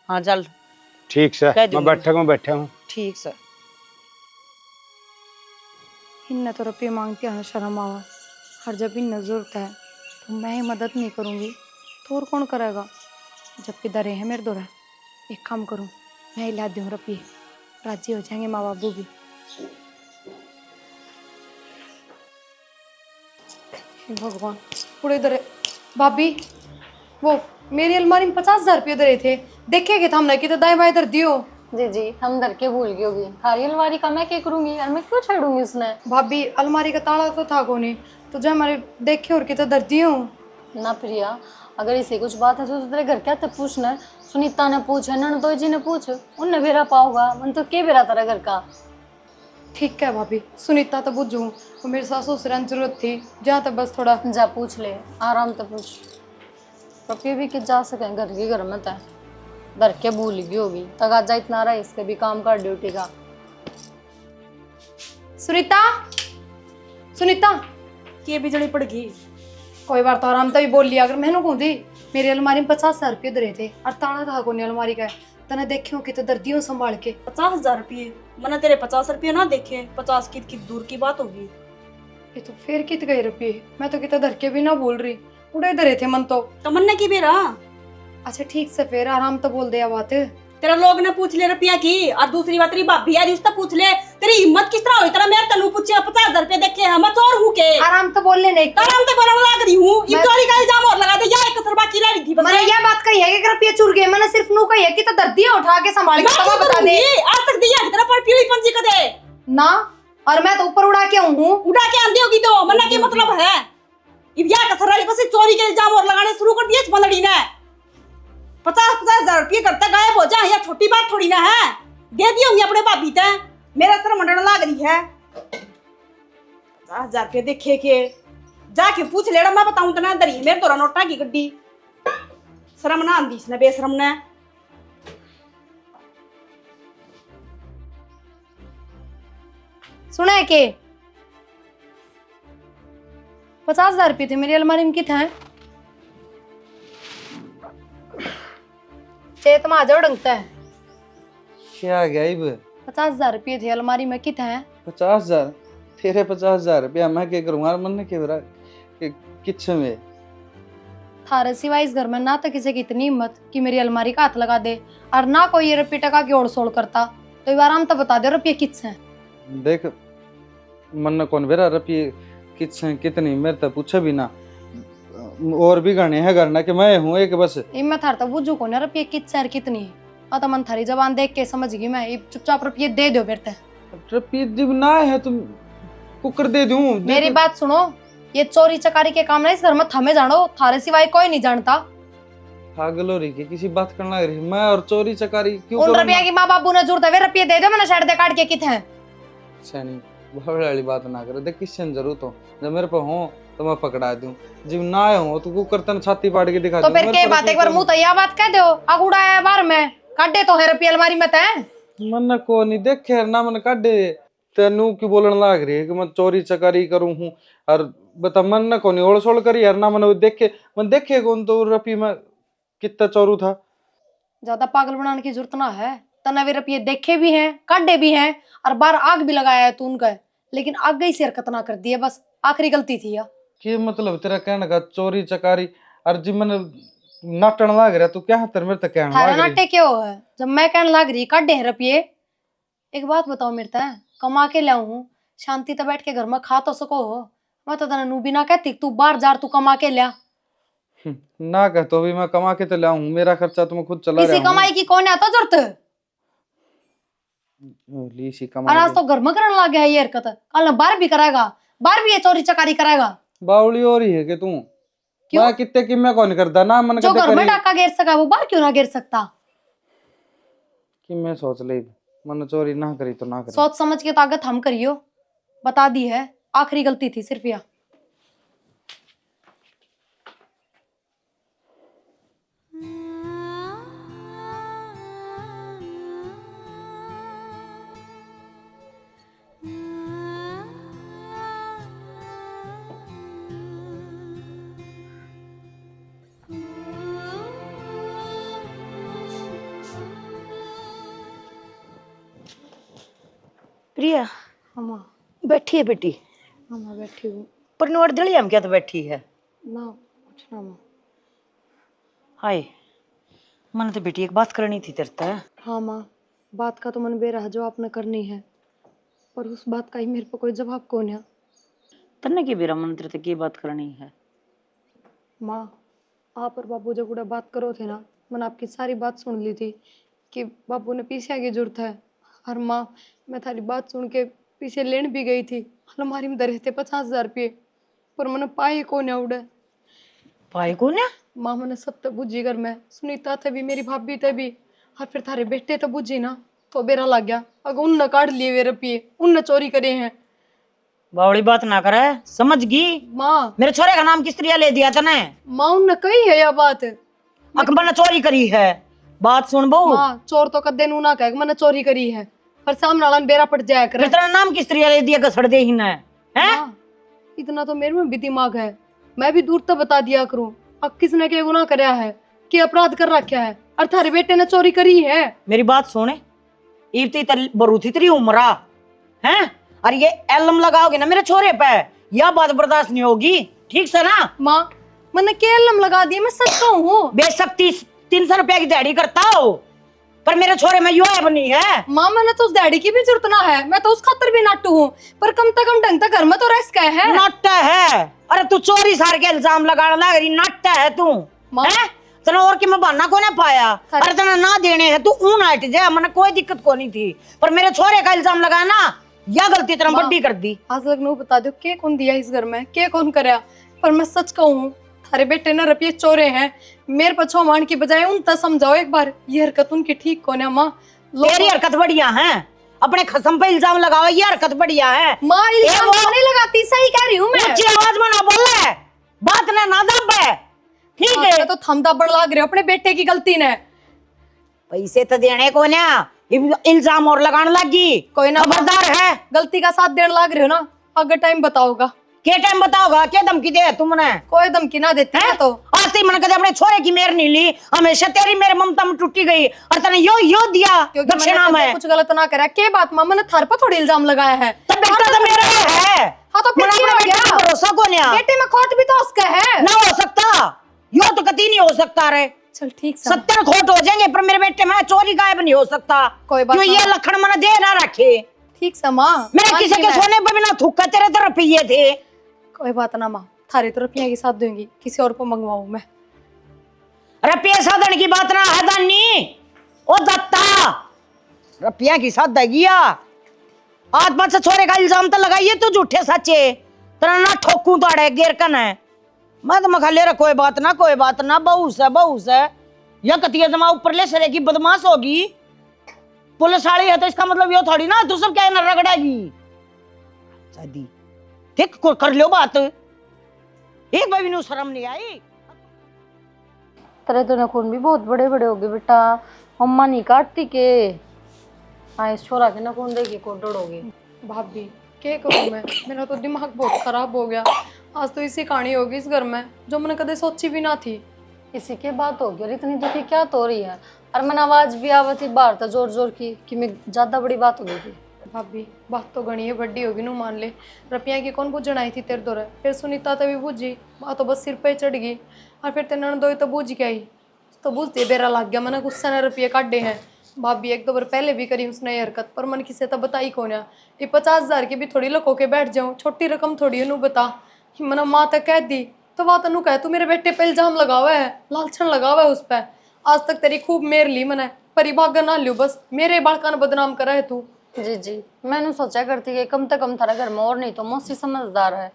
हाँ चल ठीक से मैं बैठा हूँ। ठीक से इन्हें तो रुपये मांगती है शर्म आवा, हर जब इन्हें जरूरत है तो मैं ही मदद नहीं करूँगी तो और कौन करेगा। जब भी दरे है मेरे दोरा, एक काम करूँ मैं ही ला दूँ रुपये, राजी हो जाएंगे माँ बाबू भी। भगवान पूरे इधर भाभी, वो मेरी अलमारी में 50,000 रुपये धरे थे, देखे कि हमने कि तो दाएं बाएं धर दियो। जी जी हम धर के भूल गई होगी, थारी अलमारी का मैं क्या करूंगी और मैं क्यों छेड़ूंगी उसने। भाभी अलमारी का ताला तो था कोनी, तो जो हमारे देखे और कि तो धर दियो ना प्रिया, अगर इसे कुछ बात है तो तेरे घर क्या तब पूछना है, सुनीता ने पूछ है ननदोई जी ने पूछ, उनने बेरा पाओगा मन तो के बेरा तेरा घर का। ठीक है भाभी, सुनीता तो बुझू, वो मेरे सास ससुर जरूरत थी जहाँ तक बस थोड़ा जा पूछ ले आराम से पूछ, पपी भी कि जा सके घर के घर में तय धर के भूल गई होगी, तक जा इतना रहा इसके भी काम कर ड्यूटी का। सुनीता सुनीता के बिजली पड़ गई। कोई बार तो आराम से भी बोल लिया, अगर मैंने कहूँ थी मेरी अलमारी में 50,000 रुपये धरे थे और ताला था कोनी अलमारी का, तने देखियो कि तो दर्दियों संभाल के 50,000 रुपये मैंने तेरे 50 रुपये ना देखे, 50 की दूर की बात होगी। ये तो फिर कित गए रुपये, मैं तो कितना धर के भी ना बोल रही, उड़े धरे थे मन तो। तमन्ना की बेरा अच्छा ठीक से फिर आराम तो बोल दिया बात। तेरा लोग ने पूछ ले रुपया की, और दूसरी बात तेरी भाभी आ रही उससे पूछ ले, तेरी हिम्मत किस तरह हुई तेरा मेरे तनु पूछे 50,000 रुपये देखे हम चोर हूँ के। आराम तो बोलने नहीं, आराम तो बोलने लग रही हूँ, ये चोरी का इल्जाम और लगा दे, या एक कसर बाकी रह रही थी बस। मैंने यह बात कही है कि रुपये चुर गए, मैंने सिर्फ नू कही है कि तो दर्दियां उठा के संभाल के तब बता दे। आज तक दिया की तरह पर पीली पंजी का दे ना, और मैं तो ऊपर उड़ा के हूँ, उड़ा के आंधी होगी तो मन्ना के मतलब है या कसर रही बस चोरी के इल्जाम और लगाने शुरू कर दिए बंदड़ी ने। 50,000 रुपये करता गायब हो जा, या छोटी बात थोड़ी ना है, दे दी होंगी अपने भाभी ते, मेरा सर मंडन लाग रही है। 50,000 रुपये देखे के जाके पूछ लेड़ा, मैं बताऊं तो ना दरी मेरे तोरा नोटा की गड्डी शर्म ना आंदी इसने बेशरम ने। सुना है के 50,000 रुपये थे मेरी अलमारी में कित हैं, चेत में आ जाओ डंगता है। क्या गायब 50,000 रुपये थे अलमारी में कित हैं। 50,000 तेरे 50,000 रुपया मैं क्या करूँगा मन ने के किच्छे में थारे सिवाय इस घर में ना तो किसी की इतनी हिम्मत कि मेरी अलमारी का हाथ लगा दे, और ना कोई ये रुपये टका की ओड़ सोड़ करता। तो एक बार हम तो बता दे रुपये कितने हैं। देख मन ने कौन बेरा रुपये किच्छे कितनी मेरे तो पूछे भी ना, और भी गणे है करना कि मैं हूँ एक बस। मैं थार तो बुझू को ना रुपये कितने और कितनी है। हाँ तो मन थारी जबान देख के समझ गई मैं, ये चुपचाप रुपये दे दो मेरे ते। रुपये जब ना है तुम कुकर दे दूं। मेरी बात सुनो, ये चोरी चकारी के काम ना इस घर में थमे जानो, थारे सिवाय कोई नहीं जानता। पागल हो रही है किसी बात करना रही मैं और चोरी चकारी क्यों उन करूं रुपया की माँ बाबू ने जरूरत है, रुपये दे दो, मैंने शर्ट दे काट के कित है। सैनी बड़े वाली बात ना करे, देख किससे जरूरत हो जब मेरे पे हो तो मैं पकड़ा दूं, जब ना आया हो तो कुकर तन छाती पाड़ के दिखा तो दूं। फिर मेरे के पे बात एक बार मुंह तो यह बात कह दो, अगुड़ा है बार में काटे तो है रुपये अलमारी में तय। मन को नहीं देखे ना मन काटे तेनू क्यों बोलने लाग रही है कि मैं चोरी चकारी करूं हूं, और बता मन न को नहीं ओड़ सोड़ करी यार ना मन देखे कौन तो रुपये में कितना चोरू था। ज्यादा पागल बनाने की जरूरत ना है, तना वे रुपये देखे भी हैं काटे भी हैं और बार आग भी लगाया है तू उनका, लेकिन आग गई से हरकत ना कर दी है, बस आखिरी गलती थी या कि मतलब तेरा कहने का चोरी चकारी और जी मन नाटन लाग रहा तू क्या तेरे मेरे तक कहने थारा लाग रही नाटे क्यों है जब मैं कहने लग रही काटे हैं रुपये। एक बात बताओ मेरे तय, कमा के लाऊं हूं, शांति तो बैठ के घर में खा तो सको हो, मैं तो तना नू भी ना कहती तू बाहर जा तू कमा के ल्या। ना कह तो भी मैं कमा के तो लाऊं, मेरा खर्चा तो मैं खुद चला इसी रहा हूं। कमाई की कौन आता जरूरत, ली सी और कमाई आज तो घर में करने लग गया है ये हरकत, कल ना बाहर भी कराएगा, बाहर भी ये चोरी चकारी कराएगा। बावली हो रही है कि तू क्यों? मैं कितने की मैं कौन करता ना मन जो कदे घर में करी डाका गिर सका वो बाहर क्यों ना गिर सकता। कि मैं सोच ले मन चोरी ना करी तो ना करी। सोच समझ के ताकत हम करियो, बता दी है आखिरी गलती थी सिर्फ या। प्रिया हम बैठी है बेटी, बैठी हूँ पर नोट दली हम क्या तो बैठी है ना कुछ ना माँ। हाय मन तो बेटी एक बात करनी थी तेरे से। हाँ माँ, बात का तो मन बेरा है जो आपने करनी है, पर उस बात का ही मेरे पे कोई जवाब कौन है। तन्ने की बेरा मन तेरे से की बात करनी है। माँ आप और बाबू जब उड़ा बात करो थे ना, मैंने आपकी सारी बात सुन ली थी कि बाबू ने पीछे की जरूरत है, और माँ मैं थारी बात सुन के पीछे लेन भी गई थी, अलमारी में धरे थे 50,000 रुपये, पर मैंने पाए कौन है उड़े। पाए को ना माँ मैंने सब तो बुझी घर में, सुनीता थे भी मेरी भाभी थे भी, और फिर थारे बेटे तो बुझी ना, तो बेरा लग गया अगर उनने काट लिए वे रुपये, उनने चोरी करे हैं। बावड़ी बात ना करे, समझ गई। माँ मेरे छोरे का नाम किस तरह ले दिया तने, माँ उनने कही है यह बात। अकबर ने चोरी करी है, बात सुन बहू। माँ चोर तो कदे नू ना कहे मैंने चोरी करी है, पर सामने वाला ने बेरा पड़ जाया करे। तेरा नाम किस तरह ले दिया कसड़ दे ही ना है। माँ, इतना तो मेरे में भी दिमाग है, मैं भी दूर तक बता दिया करूं अब किसने क्या गुनाह कराया है, क्या अपराध कर रखा है, और थारे बेटे ने चोरी करी है। मेरी बात सुने, इतनी बरूथी तेरी उम्र है, और ये एलम लगाओगे ना मेरे छोरे पे, यह बात बर्दाश्त नहीं होगी, ठीक से ना। माँ मैंने क्या एलम लगा दिया, मैं सच कहूँ। बेशक 300 रुपया की दिहाड़ी करता हो, पर मेरे छोरे में युवा बनी है। माँ मैंने तो उस डैडी की भी जरूरत ना है, मैं तो उस खातर भी नाटू हूँ, पर कम से कम ढंग तक घर में तो रह सका है। नाट्य है, अरे तू चोरी सार के इल्जाम लगाने लग रही, नाट्य है तू है। तना और कि मैं बहाना को नहीं पाया, अरे तना ना देने है तू ऊन हट जा, मैंने कोई दिक्कत को नहीं थी, पर मेरे छोरे का इल्जाम लगाया ना, यह गलती तेरा बड्डी कर दी। आज तक नू बता दो के कौन दिया इस घर में, के कौन करया, पर मैं सच कहूँ थारे बेटे ने रुपये चोरे हैं, मेरे पछो मान की बजाय उन तक समझाओ एक बार, ये हरकत उनकी ठीक कौन है। माँ तेरी हरकत बढ़िया है, अपने खसम पे इल्जाम लगाओ, ये हरकत बढ़िया है। माँ इल्जाम नहीं लगाती, सही कह रही हूँ मैं। ऊंची आवाज में ना बोले, बात ना दब है, ठीक है। तो थमदा बड़ लाग रहे हो अपने बेटे की गलती ने, पैसे तो देने को ना, इल्जाम और लगाने लगी, कोई ना खबरदार है। गलती का साथ देने लाग रहे हो ना, अगर टाइम बताओगा के टाइम बताओगा क्या धमकी दे तुमने? कोई धमकी ना देती है तो आज से मन कदे अपने छोरे की मेर नहीं ली, हमेशा तेरी मेरे ममता में टूटी गई और तने यो दिया क्योंकि दक्षिणा मैंने में। कुछ गलत ना करा। के बात मां मैंने थार पर थोड़ी इल्जाम लगाया है। तो बेटा तो मेरा है। हाँ तो फिर मना क्या हो बेटा गया? पे भरोसा कौन है? बेटे में खोट भी तो उसका है। ना हो सकता, यो तो कभी नहीं हो सकता रे। चल ठीक सा, 70 खोट हो जाएंगे पर मेरे बेटे में चोरी गायब नहीं हो सकता। कोई बात क्यों ना। ये लखन मन दे ना रखे। ठीक सा माँ, मैं मानती किसी के मैं। सोने पे बिना थूका तेरे तरफ पिए थे। कोई बात ना माँ, थारी तो रुपया के साथ दूंगी, किसी और को मंगवाऊं मैं। रुपये साधन की बात ना है दानी, ओ दत्ता रुपया की साथ दगिया। आज बात से छोरे का इल्जाम तो लगाइए तू झूठे सच्चे, तेरा ना ठोकू ताड़े गेरकन है। मैं तो मखा ले रहा कोई बात ना बहू से या कतिया जमा ऊपर ले सरे की बदमाश होगी। पुलिस वाली है तो इसका मतलब ये थोड़ी ना तू सब क्या ना रगड़ेगी। शादी ठीक कर लो बात, एक बार भी नु शर्म नहीं आई। तेरे तो नाखून भी बहुत बड़े बड़े हो गए बेटा, मम्मा नहीं काटती के। हाँ इस छोरा के नाखून देखिए को डरोगे। भाभी क्या करूँ मैं, मेरा तो दिमाग बहुत खराब हो गया। आज तो इसी कहानी होगी इस घर में जो मैंने कदे सोची भी ना थी। इसी के बात होगी और इतनी दुखी क्या तो हो रही है। और मैंने आवाज भी आवत थी बाहर था जोर जोर की कि मैं ज्यादा बड़ी बात हो गई थी। भाभी बात तो गणी है बड्डी होगी नू मान ले। रुपया की कौन बुझन आई थी तेरे दौरे, फिर सुनीता तभी बुझी, बात तो बस सिर पे चढ़ गई। और फिर तेरे ननदोई तो बुझ के आई, तो बुझते बेरा लग गया। मैंने गुस्सा ने रुपये काटे हैं। भाभी एक दो बार पहले भी करी उसने ये हरकत, पर मन किसी तो बताई कौन है। ये 50,000 की भी थोड़ी लको के बैठ जाऊँ, छोटी रकम थोड़ी है नू बता। मैंने माँ तक कह दी तो वह तनु कह तू मेरे बेटे पे इल्जाम लगा हुआ है, लालछन लगा हुआ है उस पर। आज तक तेरी खूब मेर ली मैंने, परिभाग ना लियो बस, मेरे बालका ने बदनाम करा है तू। जी मैंने सोचा करती है कम से कम थारा घर में और नहीं तो मौसी समझदार है।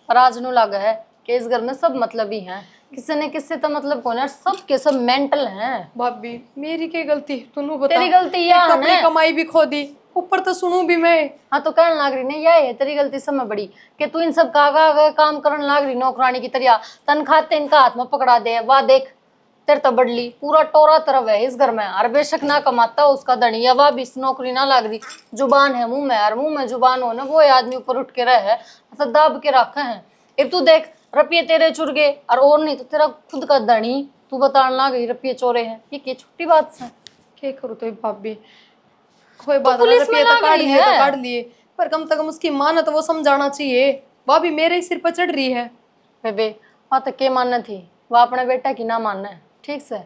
पर आज नू लगा है कि इस घर में सब मतलब ही हैं, किसी ने किससे तो मतलब कौन है, सब के सब मेंटल हैं। भाभी मेरी क्या गलती, तू बता। तेरी गलती या है अपनी कमाई भी खो दी, ऊपर तो सुनूं भी मैं। हाँ तो कहने लाग रही ने यह है तेरी गलती सब में बड़ी कि तू इन सब का काम करने लाग रही नौकरानी की तरह। तनख्वाह इनका हाथ में पकड़ा दे, वाह देख तेरे तो बडली पूरा टोरा तरफ है इस घर में। और बेशक ना कमाता उसका धनिया, वाह भी इस नौकरी ना लाग रही। जुबान है मुंह में, और मुंह में जुबान हो ना वो आदमी ऊपर उठ के रहे मतलब दाब के रखे हैं। अब तू देख रुपये तेरे चुर गए और नहीं तो तेरा खुद का धनी तू बताने लग गई रुपये चोरे हैं, ये क्या छोटी बात है। क्या करूँ तो भाभी, कोई बात नहीं, रुपये तो काट लिए तो काट लिए, पर कम से कम उसकी माँ ने तो वो समझाना चाहिए। वह भी मेरे ही सिर पर चढ़ रही है। बेबे वहाँ तक के मानना थी, वह अपने बेटा की ना मानना है ठीक से।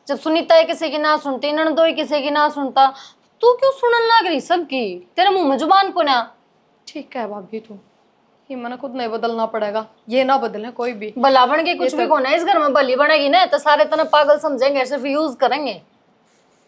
जब सुनीता किसी की ना सुनती, ननदोई किसी की ना सुनता, तू क्यों सुनने लग रही सबकी? तेरे मुंह में जुबान पुना। ठीक है भाभी तू ये मैंने खुद नहीं बदलना पड़ेगा, ये ना बदले कोई भी। भला बन के कुछ भी कौन है इस घर में, भली बनेगी ना तो सारे तना पागल समझेंगे, सिर्फ यूज करेंगे।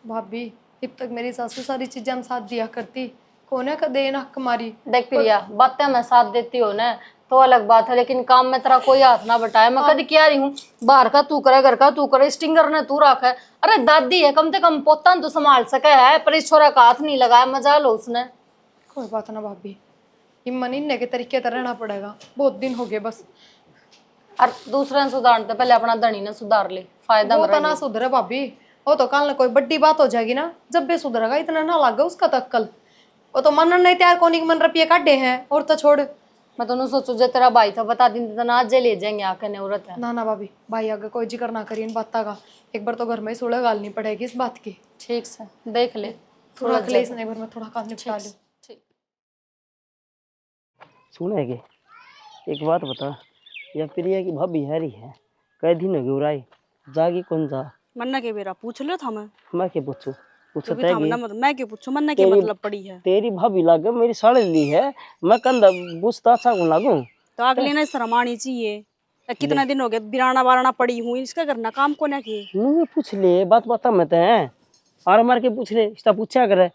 भाभी अब तक मेरी सासू सारी चीजें हम साथ दिया करती, कौन है कदे ना हमारी। देख प्रिया बातें मैं साथ देती हो ना तो अलग बात है, लेकिन काम में तेरा कोई हाथ ना बटाए। मैं कभी क्या रही हूँ, बाहर का तू करे, घर का तू करे, स्टिंगर ने तू रखा है। अरे दादी है कम से कम पोता तो संभाल सके है, पर इस छोरा का हाथ नहीं लगाया, मजा लो उसने। कोई बात ना भाभी, हिम्मत इन्ने के तरीके तो रहना पड़ेगा, बहुत दिन हो गए बस। और दूसरे ने सुधारते पहले अपना धनी ने सुधार ले, फायदा वो तो ना सुधरे भाभी, वो तो कल कोई बड़ी बात हो जाएगी ना, जब भी सुधरेगा इतना ना लगा उसका तक कल। वो तो मनन नहीं तैयार कोनी मन रुपये काटे हैं और तो छोड़। मैं तो सोचू जो तेरा भाई था बता दिन तो आज ले जाएंगे आके नौरत है ना। ना भाभी भाई आगे कोई जिक्र ना करिए इन बातों का, एक बार तो घर में ही सुलह गालनी पड़ेगी इस बात की। ठीक से देख ले थोड़ा क्लेश नहीं, घर में थोड़ा काम निपटा लो। सुनेगे एक बात बता, या प्रिया की भाभी हैरी है कई दिन हो गए राई जागी कौन जा मन्ना के बेरा पूछ लो था मैं क्या पूछूं पूछता मैं क्यों पूछूं, मन्ना के मतलब पड़ी है तेरी भाभी लागे मेरी साड़ी ली है, मैं कंधा बुझता अच्छा कौन लागू तो अगले ने शर्म आनी चाहिए। कितना दिन हो गए बिराना बाराना पड़ी हूँ, इसका करना काम को ना की। मुझे पूछ ले बात बता मैं ते और मार के पूछ ले इसका पूछा करे।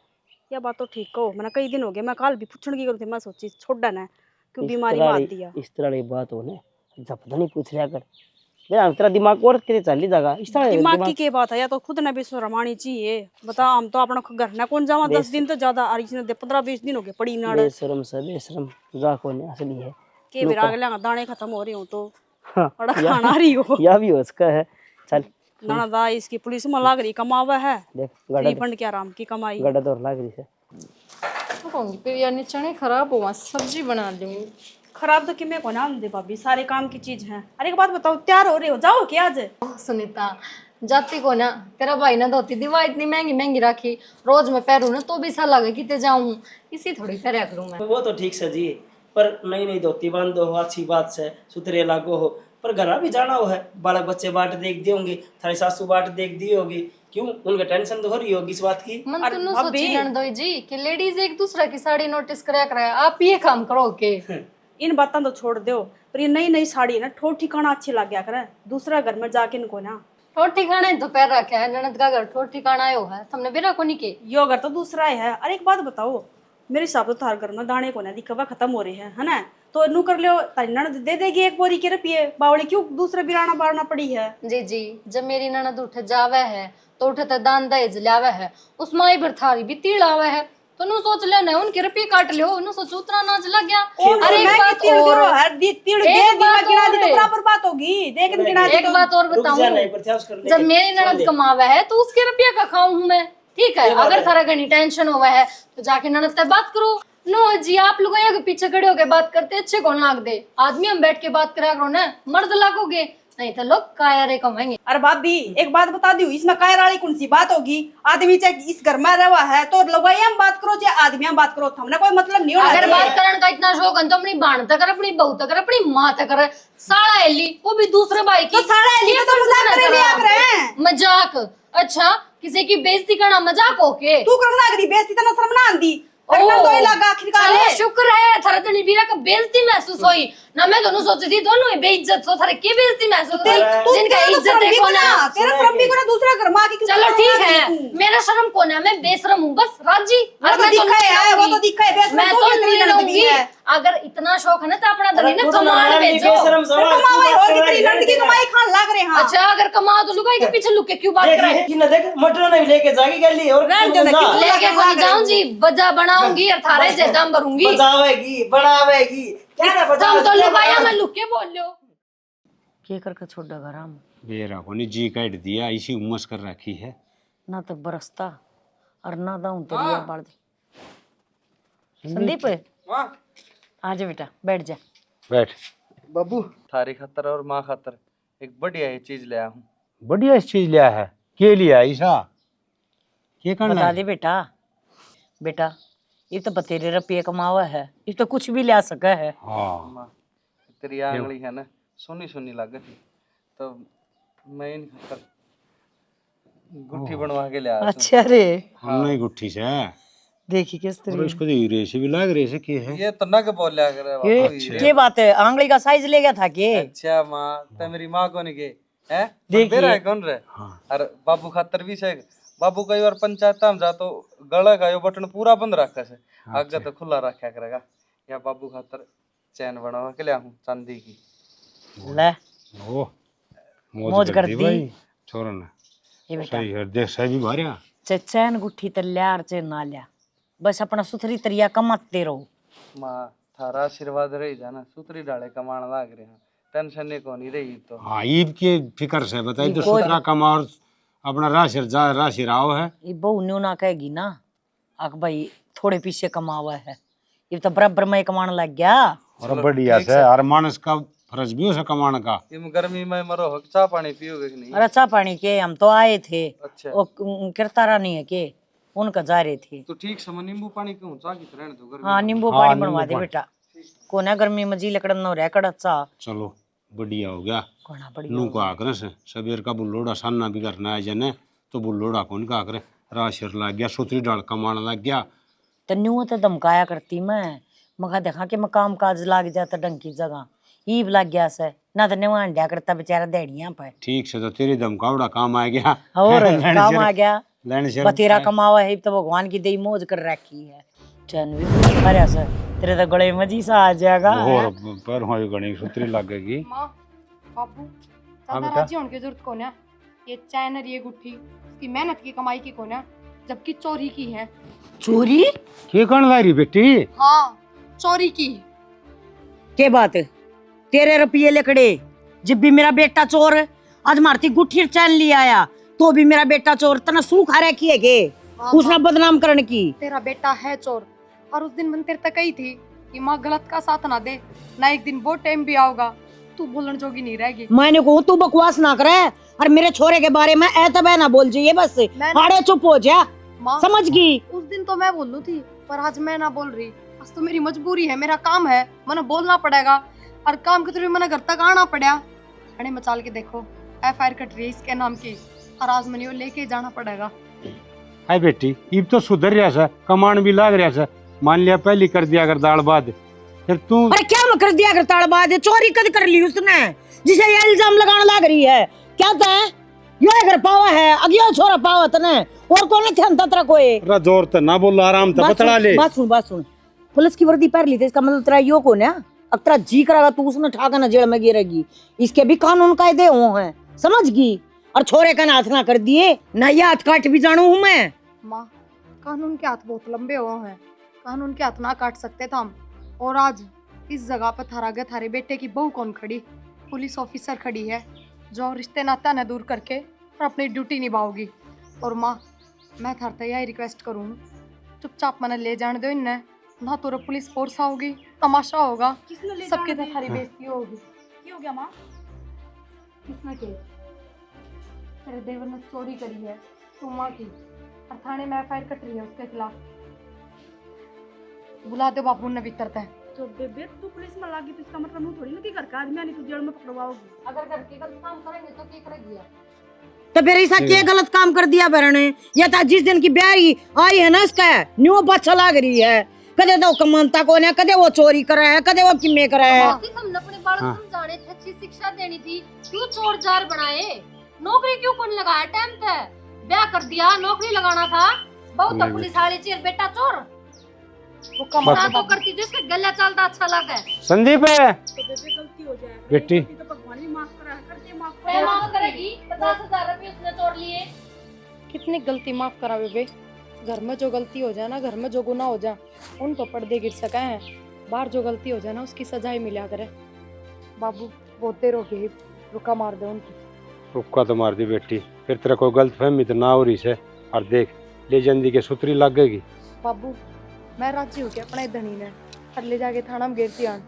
यह बात तो ठीक हो, मैंने कई दिन हो गए, मैं कल भी पूछने की करूँ थी, मैं सोची छोड़ा ना क्यों बीमारी मार दिया। इस तरह की बात हो ने जब नहीं पूछ लिया कर, तेरा दिमाग और कितने चली जाएगा इस तरह दिमाग की क्या बात है, या तो खुद ने भी शर्म आनी चाहिए। बता हम तो अपना घर ना कौन जावा 10 दिन तो ज्यादा, और इसने 15-20 दिन हो गए पड़ी नाड़। बेशरम से बेशरम जा कौन असली है के बिराग लगा दाने खत्म हो रही हो तो हाँ, बड़ा खाना रही हो या भी हो उसका है। चल दाना दा इसकी पुलिस में लाग रही कमावा है, देख गड़ा फंड क्या राम की कमाई। गड़ा दौर लाग रही है कहूँगी फिर यार चने खराब हुआ, सब्जी बना दूंगी खराब तो कि मैं को नाम दे भाभी, सारे काम की चीज है। अरे एक बात बताओ, तैयार हो रहे हो, जाओ क्या आज? सुनीता जाती को ना, तेरा भाई ना धोती दीवा इतनी महंगी महंगी रखी, रोज मैं पहनूं ना तो भी सा लगे किते जाऊं, इसी थोड़ी तरह करूं मैं। वो तो ठीक से जी, पर नई नई धोती बांधो हो अच्छी बात से, सुथरे लागो हो, पर घर भी जाना हो है, बालक बच्चे बाट देख दिए होंगे, थारी सासू बाट देख दी होगी, क्यों उनका टेंशन तो हो रही होगी इस बात की। मन तुनु सोची नंदोई जी कि लेडीज एक दूसरे की साड़ी नोटिस करया करे, आप ये काम करो के। इन बातों तो छोड़ दो, पर ये नई नई साड़ी ना ठोर ठिकाना अच्छी लग गया करे, दूसरा घर में जाके इनको ना। ठोर ठिकाना तो पैर रखा है, ननद का घर ठोर ठिकाना आयो है, तुमने बिना को नहीं के। यो घर तो दूसरा ही है। अरे एक बात बताओ, मेरे हिसाब से थार घर में दाने को ना दिखवा खत्म हो रहे हैं, है ना? तो नू कर लियो, तारी ननद दे देगी एक बोरी के रुपये, बावली क्यों दूसरे बिराना बारना पड़ी है? जी जी, जब मेरी ननद उठ जावे है तो उठते दान दहेज लावे है, उस माई भर थारी भी तीड़ आवे है, तो नु सोच लेना उनके रुपये काट लो, नु सोच उतना नाच लग गया। अरे एक बात और, बराबर बात होगी, देख एक बात और बताऊं, जब मेरी ननद कमावे है तो उसके रुपये का खाऊं हूं मैं, ठीक है? अगर थारा घनी टेंशन हुआ है तो जाके ननद से बात करो। नो जी, आप लोग यहाँ पीछे खड़े होके बात करते अच्छे कौन लाग दे, आदमी हम बैठ के बात करा करो ना, मर्द लागोगे नहीं तो लोग कायरे कमाएंगे। अरे भाभी एक बात बता दी, इसमें कायर वाली कौन सी बात होगी? आदमी चाहे इस घर में रहा है तो लगवाई हम बात करो, चाहे आदमी हम बात करो, हमने कोई मतलब नहीं होना। अगर बात करने का इतना शौक है तो अपनी बहन तक कर, अपनी बहू तक कर, अपनी माँ तक कर, साड़ा एली वो भी दूसरे भाई की, तो साड़ा एली तो मजाक करे लिया करे। मजाक? अच्छा, किसी की बेइज्जती करना मजाक हो के? तू करना अगली बेइज्जती तो ना शर्म ना आंदी। चलो शुक्र है थारा तो निबीरा का बेइज्जती महसूस हुई ना, मैं दोनों सोची थी दोनों ही बेइज्जत हो, थारे की बेइज्जती महसूस हुई? जिनका इज्जत देखो ना, तेरा शर्म भी को ना दूसरा घर में आके। चलो ठीक है, मेरा शर्म को ना, मैं बेशरम हूँ बस राजी। वो तो दिखा है, वो तो दिखा है, मैं तो नहीं रहूंगी। अगर इतना शौक है ना तो अपना धनी ना कमाने भेजो। कमाई हो कितनी लड़की की कमाई खान लग रहे हैं। अच्छा अगर कमा तो लुगाई के पीछे लुक के क्यों बात कराए? देख मटर नहीं लेके जागी गली और लेके कोनी जाऊं जी, बजा बनाऊंगी और थारे से दम भरूंगी, बजावेगी बनावेगी, क्या ना तुम तो लुगाया मैं लुक के बोल लो के करके छोड़ घर हम बेरा को नहीं जी काट दिया, इसी उमस कर रखी है ना, तो बरसता और ना दाऊं तेरी बाल दी। संदीप आ जा बेटा, बैठ जा। बैठ। बाबू थारी खातर और माँ खातर एक बढ़िया ही चीज ले आया हूँ। बढ़िया चीज लिया है, के लिया ऐसा के करना बता है? दे बेटा, बेटा ये तो बतेरे रुपये कमावा है, ये तो कुछ भी ले सका है। हाँ माँ तेरी आंगली है ना सुनी सुनी लागत थी, तो मैं इन खातर गुट्ठी बनवा के ले आया। अच्छा रे, हम नहीं गुट्ठी से देखी किस और तरह इसको तो रेसे भी लाग रहे से के है। ये तो नग बोल लिया करे ये बाबू। क्या बात है, आंगली का साइज ले गया था के? अच्छा माँ तो मेरी माँ कौन के है, देखिए। मेरा है कौन रे? हाँ। अरे बाबू खातर भी से बाबू कई बार पंचायत में जा तो गला का यो बटन पूरा बंद रखा से, आगे तो खुला रखा करेगा। या बाबू खातर चैन बनवा के लिया हूँ चांदी की। ले ओ मौज कर दी भाई छोरा ने, ये बेटा, सही है, देख सही भी भारिया चैन गुट्ठी तो लिया चे ना लिया, बस अपना सुथरी तरिया कमाते रहो। माँ थारा आशीर्वाद रही जाना, सूत्री डाले कमान लाग रहे हैं, टेंशन नहीं कोनी रही तो। हाँ ईब के फिकर से बताई तो सुतरा कमा और अपना राशि राव है। ये बहू न्यू ना कहेगी ना अक भाई थोड़े पीछे कमावा है, ये तो बराबर में कमाने लग गया। और बढ़िया से हर मानस का फर्ज भी हो कमाने का। तुम गर्मी में मरो हो, चाय पानी पियोगे कि नहीं? अरे चाह पानी के हम तो आए थे, अच्छा वो किरतारा नहीं है के उनका जा रहे थे। तो ठीक समय नींबू पानी क्यों चाह की रहने दो गर्मी। हाँ नींबू हाँ, पानी बनवा नींबू दे पानी। बेटा, कोना गर्मी में जी लकड़न नो रह कड़ा चा चलो बढ़िया हो गया। कोना बड़ी नू को आकर से सबेर का बुल्लोड़ा सान्ना भी करना है जने, तो बुल्लोड़ा कौन का आकर राशिर लग गया, सूत्री डाल कमाने लग गया। तो न्यू तो धमकाया करती मैं मगा देखा कि मैं काम काज लाग जाता डंग की जगह, ईब लग गया से ना तो निवान दिया करता बेचारा देड़िया पे। ठीक से तो तेरी धमकावड़ा काम आ गया और काम आ गया, लेने से बतेरा कमावा है तो भगवान की दई मौज कर रखी है। चैन भी अरे सर तेरे तो गले में जी सा आ जाएगा। और पर हो गणी सूत्री लगेगी। माँ बाबू हाँ ज्यादा बेटा। राजी होने की जरूरत को ना, ये चैन और ये गुट्ठी उसकी मेहनत की कमाई की को ना, जबकि चोरी की है। चोरी के कौन ला रही बेटी? हाँ चोरी की। के बात तेरे रुपये लेकड़े, जब भी मेरा बेटा चोर आज मारती गुट्ठी चैन ले आया तो भी मेरा बेटा चोर तना सूखा रखी है के हाँ, दूसरा बदनाम करने की। तेरा बेटा है चोर, और उस दिन मन तेरे तक आई थी कि माँ गलत का साथ ना दे, ना एक दिन वो टाइम भी आओगा तू बोलने जोगी नहीं रहेगी। मैंने कहूँ तू बकवास ना करे और मेरे छोरे के बारे में ऐतबे ना बोल जाइए बस। आड़े चुप हो जा, माँ समझ गई। उस दिन तो मैं बोलू थी पर आज मैं ना बोल रही। आज तो मेरी मजबूरी है, मेरा काम है, मैंने बोलना पड़ेगा और काम के थ्रू मैंने घर तक आना पड़ा। अरे मचाल के देखो FIR कट रही है इसके नाम की और आज मैंने वो लेके जाना पड़ेगा। हाय बेटी इब तो सुधर रहा है, कमान भी लाग रहा है। मान लिया पहली कर दिया अगर दाल बाद फिर तू। अरे क्या मैं कर दिया करताड़ बाद चोरी कद कर ली उसने जिसे ये इल्जाम लगाने लग रही है। क्या था यो अगर पावा है अगियो छोरा पावा तने और कौन थे अंत तक कोई। अरे जोर तो ना बोल आराम तो बतला ले। बात सुन पुलिस की वर्दी पहन ली थी इसका मतलब तेरा यो कौन है। अब तेरा जी करेगा तू उसने ठाकर ना जेल में गिरेगी। इसके भी कानून कायदे हो हैं, समझ गई। और छोरे का हाथ ना कर दिए ना ये हाथ काट भी जानू हूँ मैं। माँ कानून के हाथ बहुत लंबे हुए हैं, कानून के हाथ ना काट सकते थे हम। और आज इस जगह पर थारे बेटे की बहू कौन खड़ी, पुलिस ऑफिसर खड़ी है जो रिश्ते नाता न दूर करके और अपनी ड्यूटी निभाओगी। और माँ मैं थार से यही रिक्वेस्ट करूँ चुपचाप मैंने ले जाने दो इन्हें, ना तो पुलिस फोर्स आओगी, तमाशा होगा, सबके साथ थारी बेइज्जती होगी। क्या हो गया माँ? किसने के तेरे देवर ने चोरी करी है तू माँ की और थाने में FIR कट रही है उसके खिलाफ। बुला दो बाबू ने भीतर तय। तो बेबे तू पुलिस में लागी तो इसका मतलब मुंह थोड़ी ना कि घर का आदमी आनी तू जेल में पकड़वाओगी। अगर घर के गलत काम करेंगे तो क्या करेगी आप? तो फिर ऐसा क्या गलत काम कर दिया बहन ने। या था जिस दिन की ब्याही आई है ना इसका न्यू बच्चा लाग रही है। कदे तो कमानता कौन है, कदे वो चोरी कर रहा है, कदे वो किमे कर रहा है। हमने अपने बालक समझाने थे, अच्छी शिक्षा देनी थी, क्यों चोर जार बनाए? नौकरी क्यों कौन लगाया? टाइम था ब्याह कर दिया, नौकरी लगाना था। बहुत तो पुलिस वाले चेर बेटा चोर वो कमाना तो करती जिसके गला चलता अच्छा लगा है। संदीप है तो बेबे गलती हो जाए बेटी तो भगवान भी माफ करा है, करते माफ मैं माफ करेगी। 50,000 रुपए उसने चोर लिए। कितनी गलती माफ करा बेबे। घर में जो गलती हो जाए ना, घर में जो गुनाह हो जाए उन तो पर्दे गिर सका है। बाहर जो गलती हो जाए ना उसकी सजा ही मिला करे। बाबू बहुत देर हो गई, रुका मार दे उनकी। रुका तो मार दी बेटी, फिर तेरा कोई गलत फहमी तो ना हो रही से। और देख ले जंदी के सूत्री लग गएगी। बाबू मैं राजी हो गया अपने धनी ने और ले जाके थाना में गिरती आन।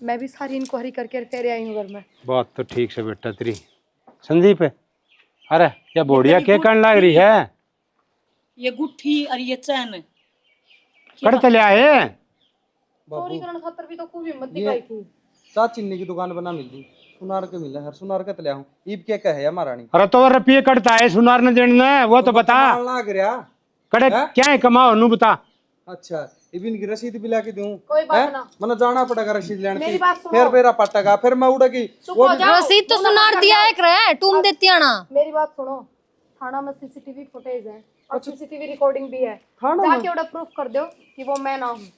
मैं भी सारी इंक्वायरी करके फिर आई हूँ घर में। बात तो ठीक से बेटा तेरी। संदीप है अरे क्या बोड़िया क्या करने लग रही है। ये गुट्ठी और ये चैन कर तो ले आए। चोरी करने खातर भी तो खूब हिम्मत दिखाई थी। चार चिन्नी की दुकान बना मिलती सुनार के मिला हर सुनार का तल्या हूँ ईब क्या कहे या महारानी। अरे तो रुपये कटता है सुनार ने देने वो तो बता लाग रहा कड़े क्या है कमाओ नू बता। अच्छा इबिन की रसीद भी लाके दूं कोई बात ना, मैंने जाना पड़ेगा रसीद लेने मेरी की। बात सुनो। फिर मेरा पटका फिर मैं उड़ेगी वो भी रसीद तो सुनार दिया एक रहे, तुम देती आना। मेरी बात सुनो, थाना में CCTV फुटेज है और CCTV रिकॉर्डिंग भी है। थाना में? जाके ओड़ा प्रूफ कर दो कि वो मैं ना हूँ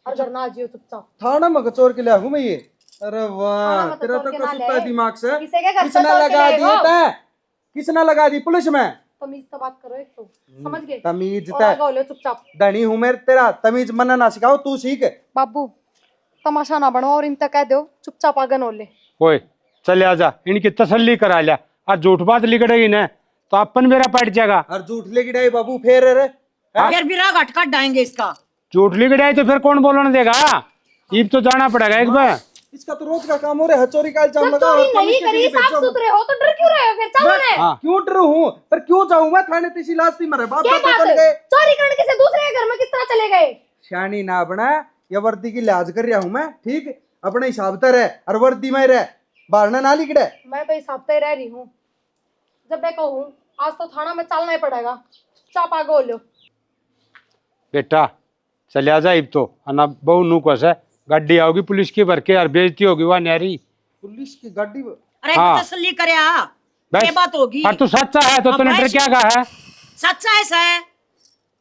और घर ना जियो चुपचाप। थाना में चोर के लिया हूँ मैं ये। अरे थाना वाह में तो तेरा चोर तो के ना कसुता ले। है दिमाग से। किसे के घर पे किसने चोर के लगा ले दी हो? तय किसने लगा दी पुलिस में। तमीज से बात करो एक तो, समझ गए? तमीज और तय आगे हो लो चुपचाप। धनी हूँ मैं तेरा तमीज मना ना सिखाओ तू सीख। बाबू तमाशा ना बनो और इनका कह दो चुपचाप आगे नो ले। ओए चले आजा इनकी तसल्ली करा लिया। और झूठ बात लिखड़ेगी ना तो अपन मेरा पट जाएगा। और झूठ लेगी डाई बाबू फेर रे फिर भी राग अटका डाएंगे इसका। झूठ लिखड़ाई तो फिर कौन बोलने देगा। ईब तो जाना पड़ेगा एक बार। इसका तो रोज का काम हो रहा है चोरी का इल्जाम जब लगा चोरी नहीं करी साफ सुथरे हो तो डर क्यों रहे हो फिर? चलो ने हाँ क्यों डरू हूँ पर क्यों जाऊँ मैं थाने तीसी लास्ती मरे बाप क्या बेटे बात चल है? गए। चोरी करने के से दूसरे के घर में किस तरह चले गए? शानी ना बना या वर्दी की लिहाज कर रहा हूँ मैं ठीक अपने हिसाब से रह और वर्दी में रह बाहर ना लिखड़े। मैं तो इस हफ्ते रह रही हूँ। जब मैं कहूँ आज तो थाना में चलना ही पड़ेगा, चुपचाप आगे हो लो। बेटा चले आजा ईब तो अना बहु नू कस है गाड़ी आओगी पुलिस की भर के और बेइज्जती होगी वहाँ न्यारी। पुलिस की गाड़ी अरे हाँ। तसल्ली करे बस। ये बात होगी। और तू सच्चा है तो हाँ, तूने डर बस। क्या कहा है। सच्चा ऐसा है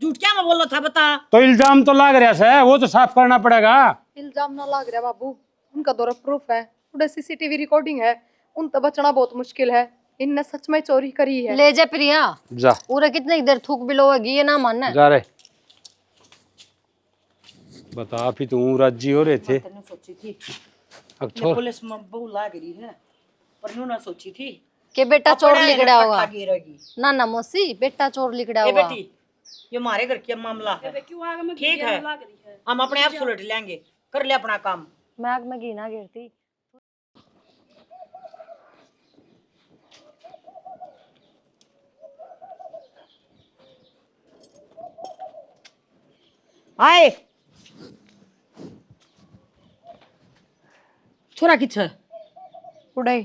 झूठ क्या मैं बोल रहा था बता। तो इल्जाम तो लाग रहा है वो तो साफ करना पड़ेगा। इल्जाम ना लग रहा बाबू, उनका दौरा प्रूफ है, उधर CCTV रिकॉर्डिंग है, उन तो बचना बहुत मुश्किल है। इनने सच में चोरी करी है। ले जा प्रिया, जा पूरे कितने देर थूक बिलोगी ये ना मानना है। जा रहे बता आप ही तू राजी हो रहे थे। मैंने सोची थी अब ये छोड़ पुलिस में बहु लाग रही है पर यूं ना सोची थी कि बेटा चोर अपने लिखड़ा पट्टा होगा। गिरेगी। ना ना मौसी बेटा चोर लिखड़ा ए होगा। बेटी ये हमारे घर का मामला है क्यों आगे में ठीक है हम अपने आप सुलट लेंगे। कर ले अपना काम। मैं आग में घी ना गिरती। आए छोरा किछ उड़े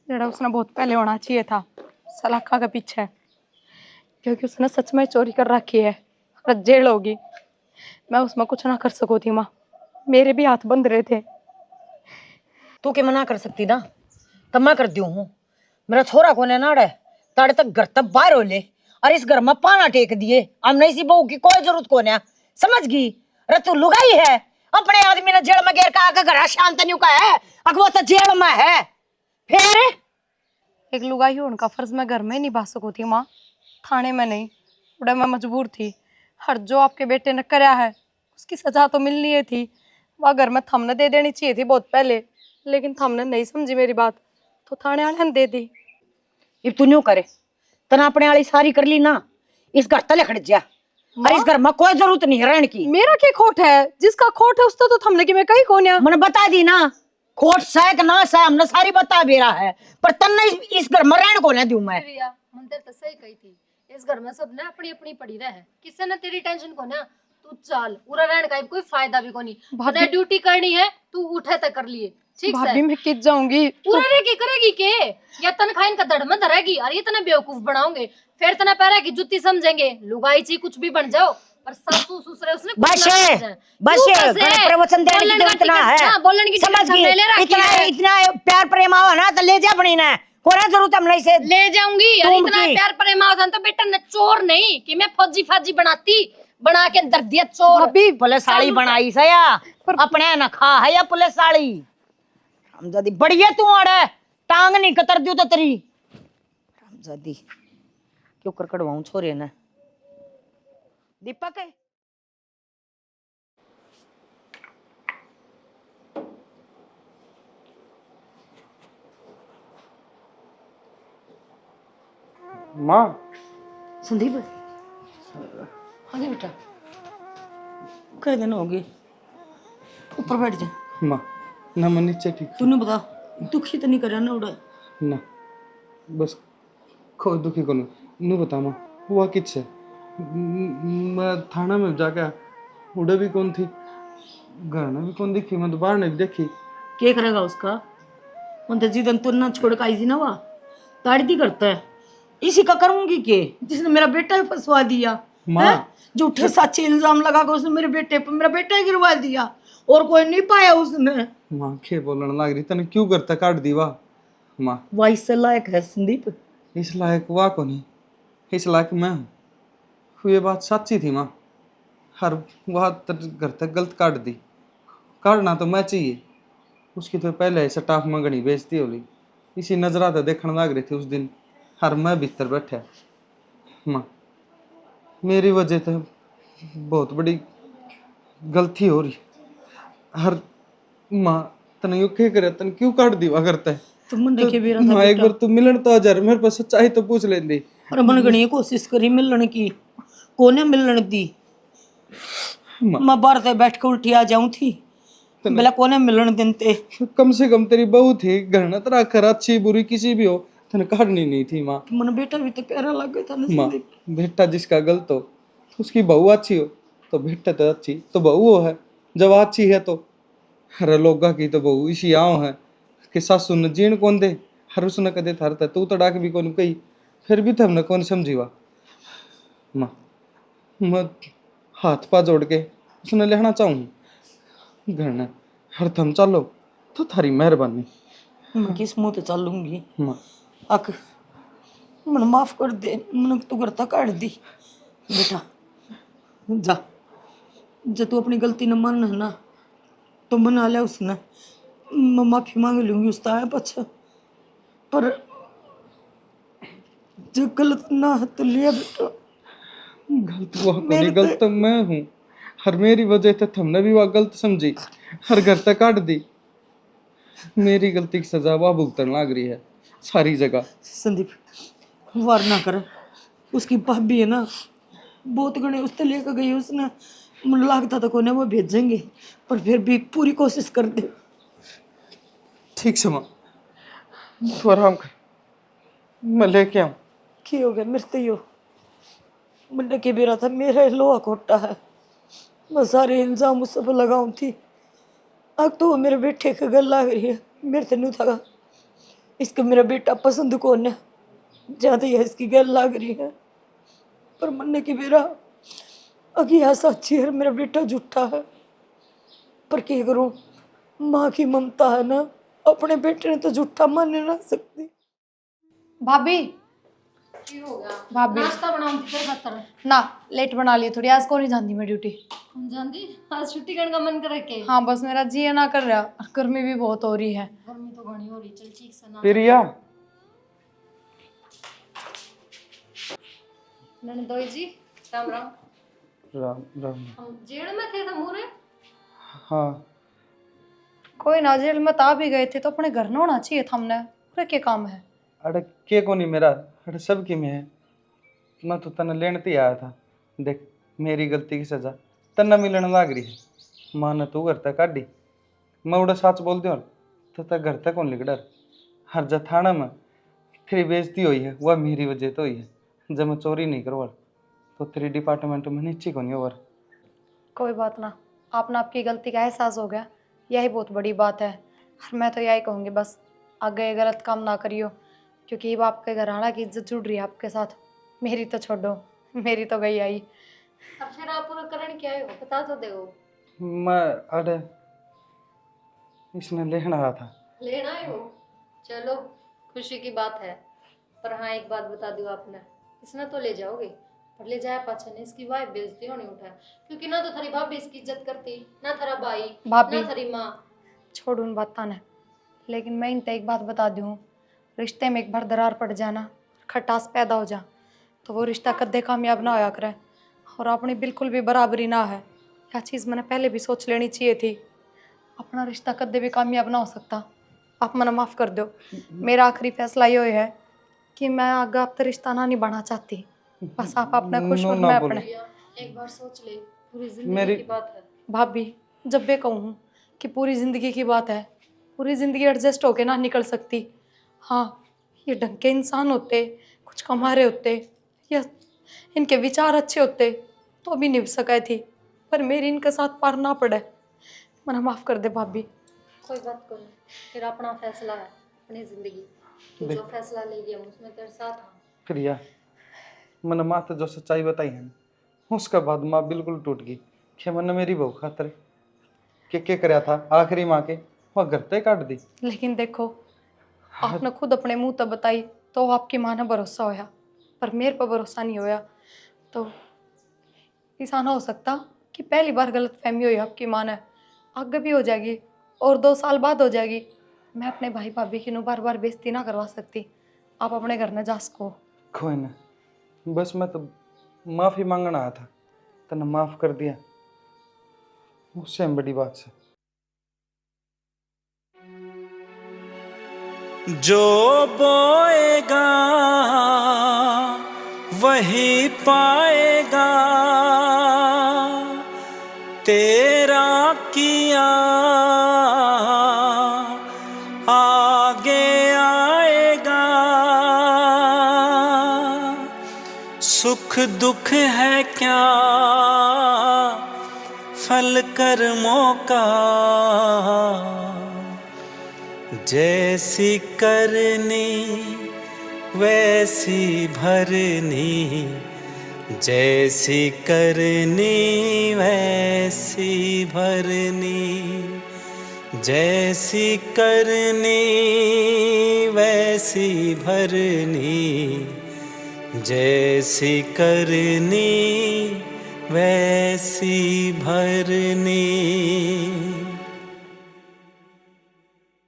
जरा उसने बहुत पहले होना चाहिए था, सलाखा के पीछे, क्योंकि उसने सच में चोरी कर रखी है और जेल होगी। मैं उसमें कुछ ना कर सकू थी माँ, मेरे भी हाथ बंद रहे थे। तू के मना कर सकती ना, तब मैं कर दियो हूँ। मेरा छोरा कोने नाड़े ताड़े तक घर तक बाहर हो ले और इस घर में पाना टेक दिए। अब नहीं सी बहू की कोई जरूरत कोने है, समझ गई? अरे तू लुगाई है, अपने आदमी ने जेल में घेर का आके घर शांत नहीं का है, अगर वो तो जेल में है। फिर एक लुगाई उनका फर्ज मैं घर में ही निभा सकू थी माँ, थाने में नहीं। उड़े मैं मजबूर थी। हर जो आपके बेटे ने कराया है उसकी सजा तो मिलनी ही थी। वह घर में थमने दे देनी चाहिए थी बहुत पहले, लेकिन थमने नहीं समझी मेरी बात, तो थाने वाले ने दे दी। अब तू न्यू करे, तना अपने वाली सारी कर ली ना, इस घर तले खड़ जा। और इस घर में कोई जरूरत नहीं है रहने की। मेरा क्या खोट है? जिसका खोट है उसका तो थमने की मैं कहीं कोन्या। मैंने बता दी ना, खोट सह ना सह हमने सारी बता बेरा है, पर तन्ने इस घर में रहने को ना दूं मैं। प्रिया मंदिर तो सही कही थी, इस घर में सब ने अपनी अपनी पड़ी रहे, किससे ने तेरी टेंशन को ना। तू चल पूरा रहने का कोई फायदा भी कोनी, तूने ड्यूटी करनी है तू उठे तक कर लिए, ठीक भाभी है? मैं किस जाऊंगी? पूरा रह के करेगी के या तनख्वाह इनका धड़ में धरेगी और ये तना बेवकूफ बनाओगे, फिर तना पैरा की जुत्ती समझेंगे। लुगाई ची कुछ भी बन जाओ पर सासू ससुरे उसने कुछ बस ना है, समझे। बस तू है, बस है। गणेश प्रवचन देने की बोलने जरूरत ना है। हाँ, बोलने की समझ जरूरत गई, ले रखी इतना है। इतना प्यार प्रेम आओ ना तो ले जा अपनी ने, कोई जरूरत हम नहीं से ले जाऊंगी और तुम इतना की। प्यार प्रेम आता तो बेटा न चोर नहीं कि मैं फौजी फाजी बनाती, बना के अंदर दिया चोर। अभी पुलिस साड़ी बनाई से या अपने न खा है या पुलिस साड़ी हमजादी बढ़िया तू अड़े टांग नहीं कतर दियो तो तेरी हमजादी क्यों कर कड़वाऊं छोरे ने। दीपक है माँ संदीप हाँ जी बेटा कई दिन हो गए, ऊपर बैठ जा। माँ ना मैं नीचे ठीक तूने बता दुखी तो नहीं करा ना उड़ा? ना बस कोई दुखी को नू बता माँ हुआ किस है? मैं थाना में जाके उड़े भी कौन थी, घर में भी कौन दिखी, मैं दोबारा नहीं देखी। क्या करेगा उसका? उनते जिदन तू ना छोड़ के आई थी ना वह ताड़ती करता है, इसी का करूंगी के जिसने मेरा बेटा ही फंसवा दिया। माँ हैं? झूठे सच्चे इल्जाम लगा कर उसने मेरे बेटे पर मेरा बेटा ही गिरवा दिया और कोई नहीं पाया उसने। माँ के बोलने लग रही तने क्यों करता काट दी वाह माँ? वह इससे लायक है संदीप? इस लायक वाह को नहीं, इस लायक मैं हूँ। ये बात सच्ची थी माँ, हर वह घर तक गलत काट दी, काटना तो मैं चाहिए। उसकी तो पहले स्टाफ मंगनी बेचती होली, इसी नजरा तो देखने लग रही थी उस दिन, हर मैं भीतर बैठा। माँ मेरी वजह से बहुत बड़ी गलती हो रही हर। माँ तने यू क्या करे, तने क्यों काट दी करता है? तुम मन देखे बेरा माँ एक बार तू मिलन तो आ जा, मेरे पास सच्चाई तो पूछ लेंदी। अरे मन गणी कोशिश करी मिलने की, कोने मिलने दी। मैं बाहर से बैठ के उल्टी आ जाऊं थी भला कोने मिलने देते। कम से कम तेरी बहू थी, घर न तेरा कर अच्छी बुरी किसी भी हो तने काटनी नहीं थी माँ। मन बेटा भी तो प्यारा लग गया था ना माँ संदीप। बेटा जिसका गलत हो तो उसकी बहू अच्छी हो, तो बेटा तो अच्छी तो बहू हो है। जब अच्छी है तो हर लोगा की तो बहू इसी आओ है कि सासू ने जीण कौन दे, हर उसने कदे थारता तू तो डाक भी कौन कही, फिर भी तो हमने कौन समझी वा। माँ मैं हाथ पा जोड़ के उसने लेना चाहूँ घर ने, हर थम चलो तो थारी मेहरबानी। मैं किस मुंह ते चलूंगी? माँ अक मन माफ कर दे, मन तू करता काट दी बेटा। जा जब तू अपनी गलती न मान है ना तो मना लिया उसने, मैं माफी मांग लूंगी उसका है पछा, पर जो गलत ना है तो लिया बेटा। गलत हुआ कोनी, गलत तो मैं हूँ, हर मेरी वजह से तुमने भी वह गलत समझी, हर घर तक काट दी। मेरी गलती की सजा वह भुगतन लग रही है सारी जगह। संदीप वार ना कर, उसकी भाभी है ना बहुत गणे उससे लेकर गई उसने मुझे लगता तो कोने वो भेजेंगे, पर फिर भी पूरी कोशिश कर दे। ठीक से माँ, तू आराम कर, मैं लेके आऊँ। की हो गया मेरे तो यो मैंने के बेरा था, मेरा लोहा खोटा है, मैं सारे इल्जाम उस पर लगाऊं थी। अब तो वो मेरे बेटे का गल लाग रही है, मेरे से नहीं था इसका मेरा बेटा पसंद कौन है, ज्यादा ही इसकी गल लाग रही है। पर मन्ने की बेरा अगी ऐसा अच्छी है, मेरा बेटा झूठा है, पर क्या करूं, माँ की ममता है ना, अपने बेटे ने तो झूठा मान नहीं ना सकती। भाभी की हो गया? भाभी नाश्ता बनाऊं फिर खातर ना लेट बना ली थोड़ी, आज को नहीं जाती मैं ड्यूटी। हम जानती आज छुट्टी करने का मन करे के हाँ बस मेरा जी ना कर रहा, गर्मी भी बहुत हो रही है। गर्मी तो घनी हो रही, चल ठीक से ना प्रिया, ननदोई जी राम राम। राम राम। हम जेड़ में थे तो मुरे हाँ कोई ना, जेल में आ भी गए थे तो अपने घर न होना चाहिए था हमने, पूरे के काम है। अरे के को नहीं मेरा, अरे सब की में है। मैं तो तने लेने ते आया था, देख मेरी गलती की सजा तन्ना मिलने लाग रही है। माँ ने तू घर तक काटी, मैं उड़ा सच बोल दियो तो तक घर तक कौन लिख डर। हर जा थाना में तेरी बेइज्जती हुई है, वह मेरी वजह तो हुई है। जब मैं चोरी नहीं करवा तो तेरी डिपार्टमेंट में नीचे को नहीं ओवर। कोई बात ना, आपने आपकी गलती का एहसास हो गया, यही बहुत बड़ी बात है। और मैं तो यही कहूँगी बस आगे ये गलत काम ना करियो, क्योंकि अब आपके घराना की इज्जत जुड़ रही है आपके साथ। मेरी तो छोड़ो, मेरी तो गई आई। अब फिर आप पूरा करण क्या है बता तो दो। मैं अरे इसने लेना आया था। लेना है हो, चलो खुशी की बात है। पर हाँ एक बात बता दूँ आपने, इसने तो ले जाओगे पर ले जाया पाछे ने इसकी वाइफ बेइज्जती होनी उठा, क्योंकि ना तो थारी भाभी इसकी इज्जत करती, ना थारा भाई, भाभी। ना थारी माँ। छोड़ उन बातों ने, लेकिन मैं इन एक बात बता दूँ, रिश्ते में एक बार दरार पड़ जाना, खटास पैदा हो जा, तो वो रिश्ता कद्दे कामयाब ना होया करे। और अपनी बिल्कुल भी बराबरी ना है, यह चीज़ मैंने पहले भी सोच लेनी चाहिए थी। अपना रिश्ता कद्दे भी कामयाब ना हो सकता। आप मना माफ़ कर दो, मेरा आखिरी फैसला ये है कि मैं आगे आपसे रिश्ता ना निभाना चाहती। बस आप अपना खुश नो और ना मैं बोलो। अपने। एक बार सोच ले, पूरी जिंदगी मेरी की बात है। भाभी जब मैं कहूँ कि पूरी ज़िंदगी की बात है, पूरी ज़िंदगी एडजस्ट होके ना निकल सकती। हाँ ये ढंग के इंसान होते, कुछ कमा रहे होते, या इनके विचार अच्छे होते तो भी निभ सके थी, पर मेरी इनके साथ पार ना पड़े। मना माफ़ कर दे भाभी। कोई बात को नहीं, फिर अपना फैसला है, अपनी जिंदगी, तू जो फैसला ले लिया उसमें तेरे साथ हाँ। प्रिया, मैंने माँ तो जो सच्चाई बताई है ना, उसके बाद माँ बिल्कुल टूट गई कि मैंने मेरी बहू खातर के कराया था आखिरी माँ के, वह घर तक काट दी। लेकिन देखो आपने खुद अपने मुंह तक बताई तो आपकी माँ ने भरोसा होया, पर मेरे पर भरोसा नहीं होया। तो ऐसा ना हो सकता कि पहली बार गलत फहमी हुई आपकी माँ ने, आगे भी हो जाएगी और 2 साल बाद हो जाएगी। मैं अपने भाई भाभी की नु बार बार बेइज्जती ना करवा सकती। आप अपने घर में जा सको। कोई ना, बस मैं तो माफ़ी मांगना आया था, तने माफ़ कर दिया, उससे बड़ी बात से। जो बोएगा वही पाएगा, तेरा किया आगे आएगा। सुख दुख है क्या फल कर्मों का, जैसी करनी वैसी भरनी, जैसी करनी वैसी भरनी, जैसी करनी वैसी भरनी, जैसी करनी वैसी भरनी।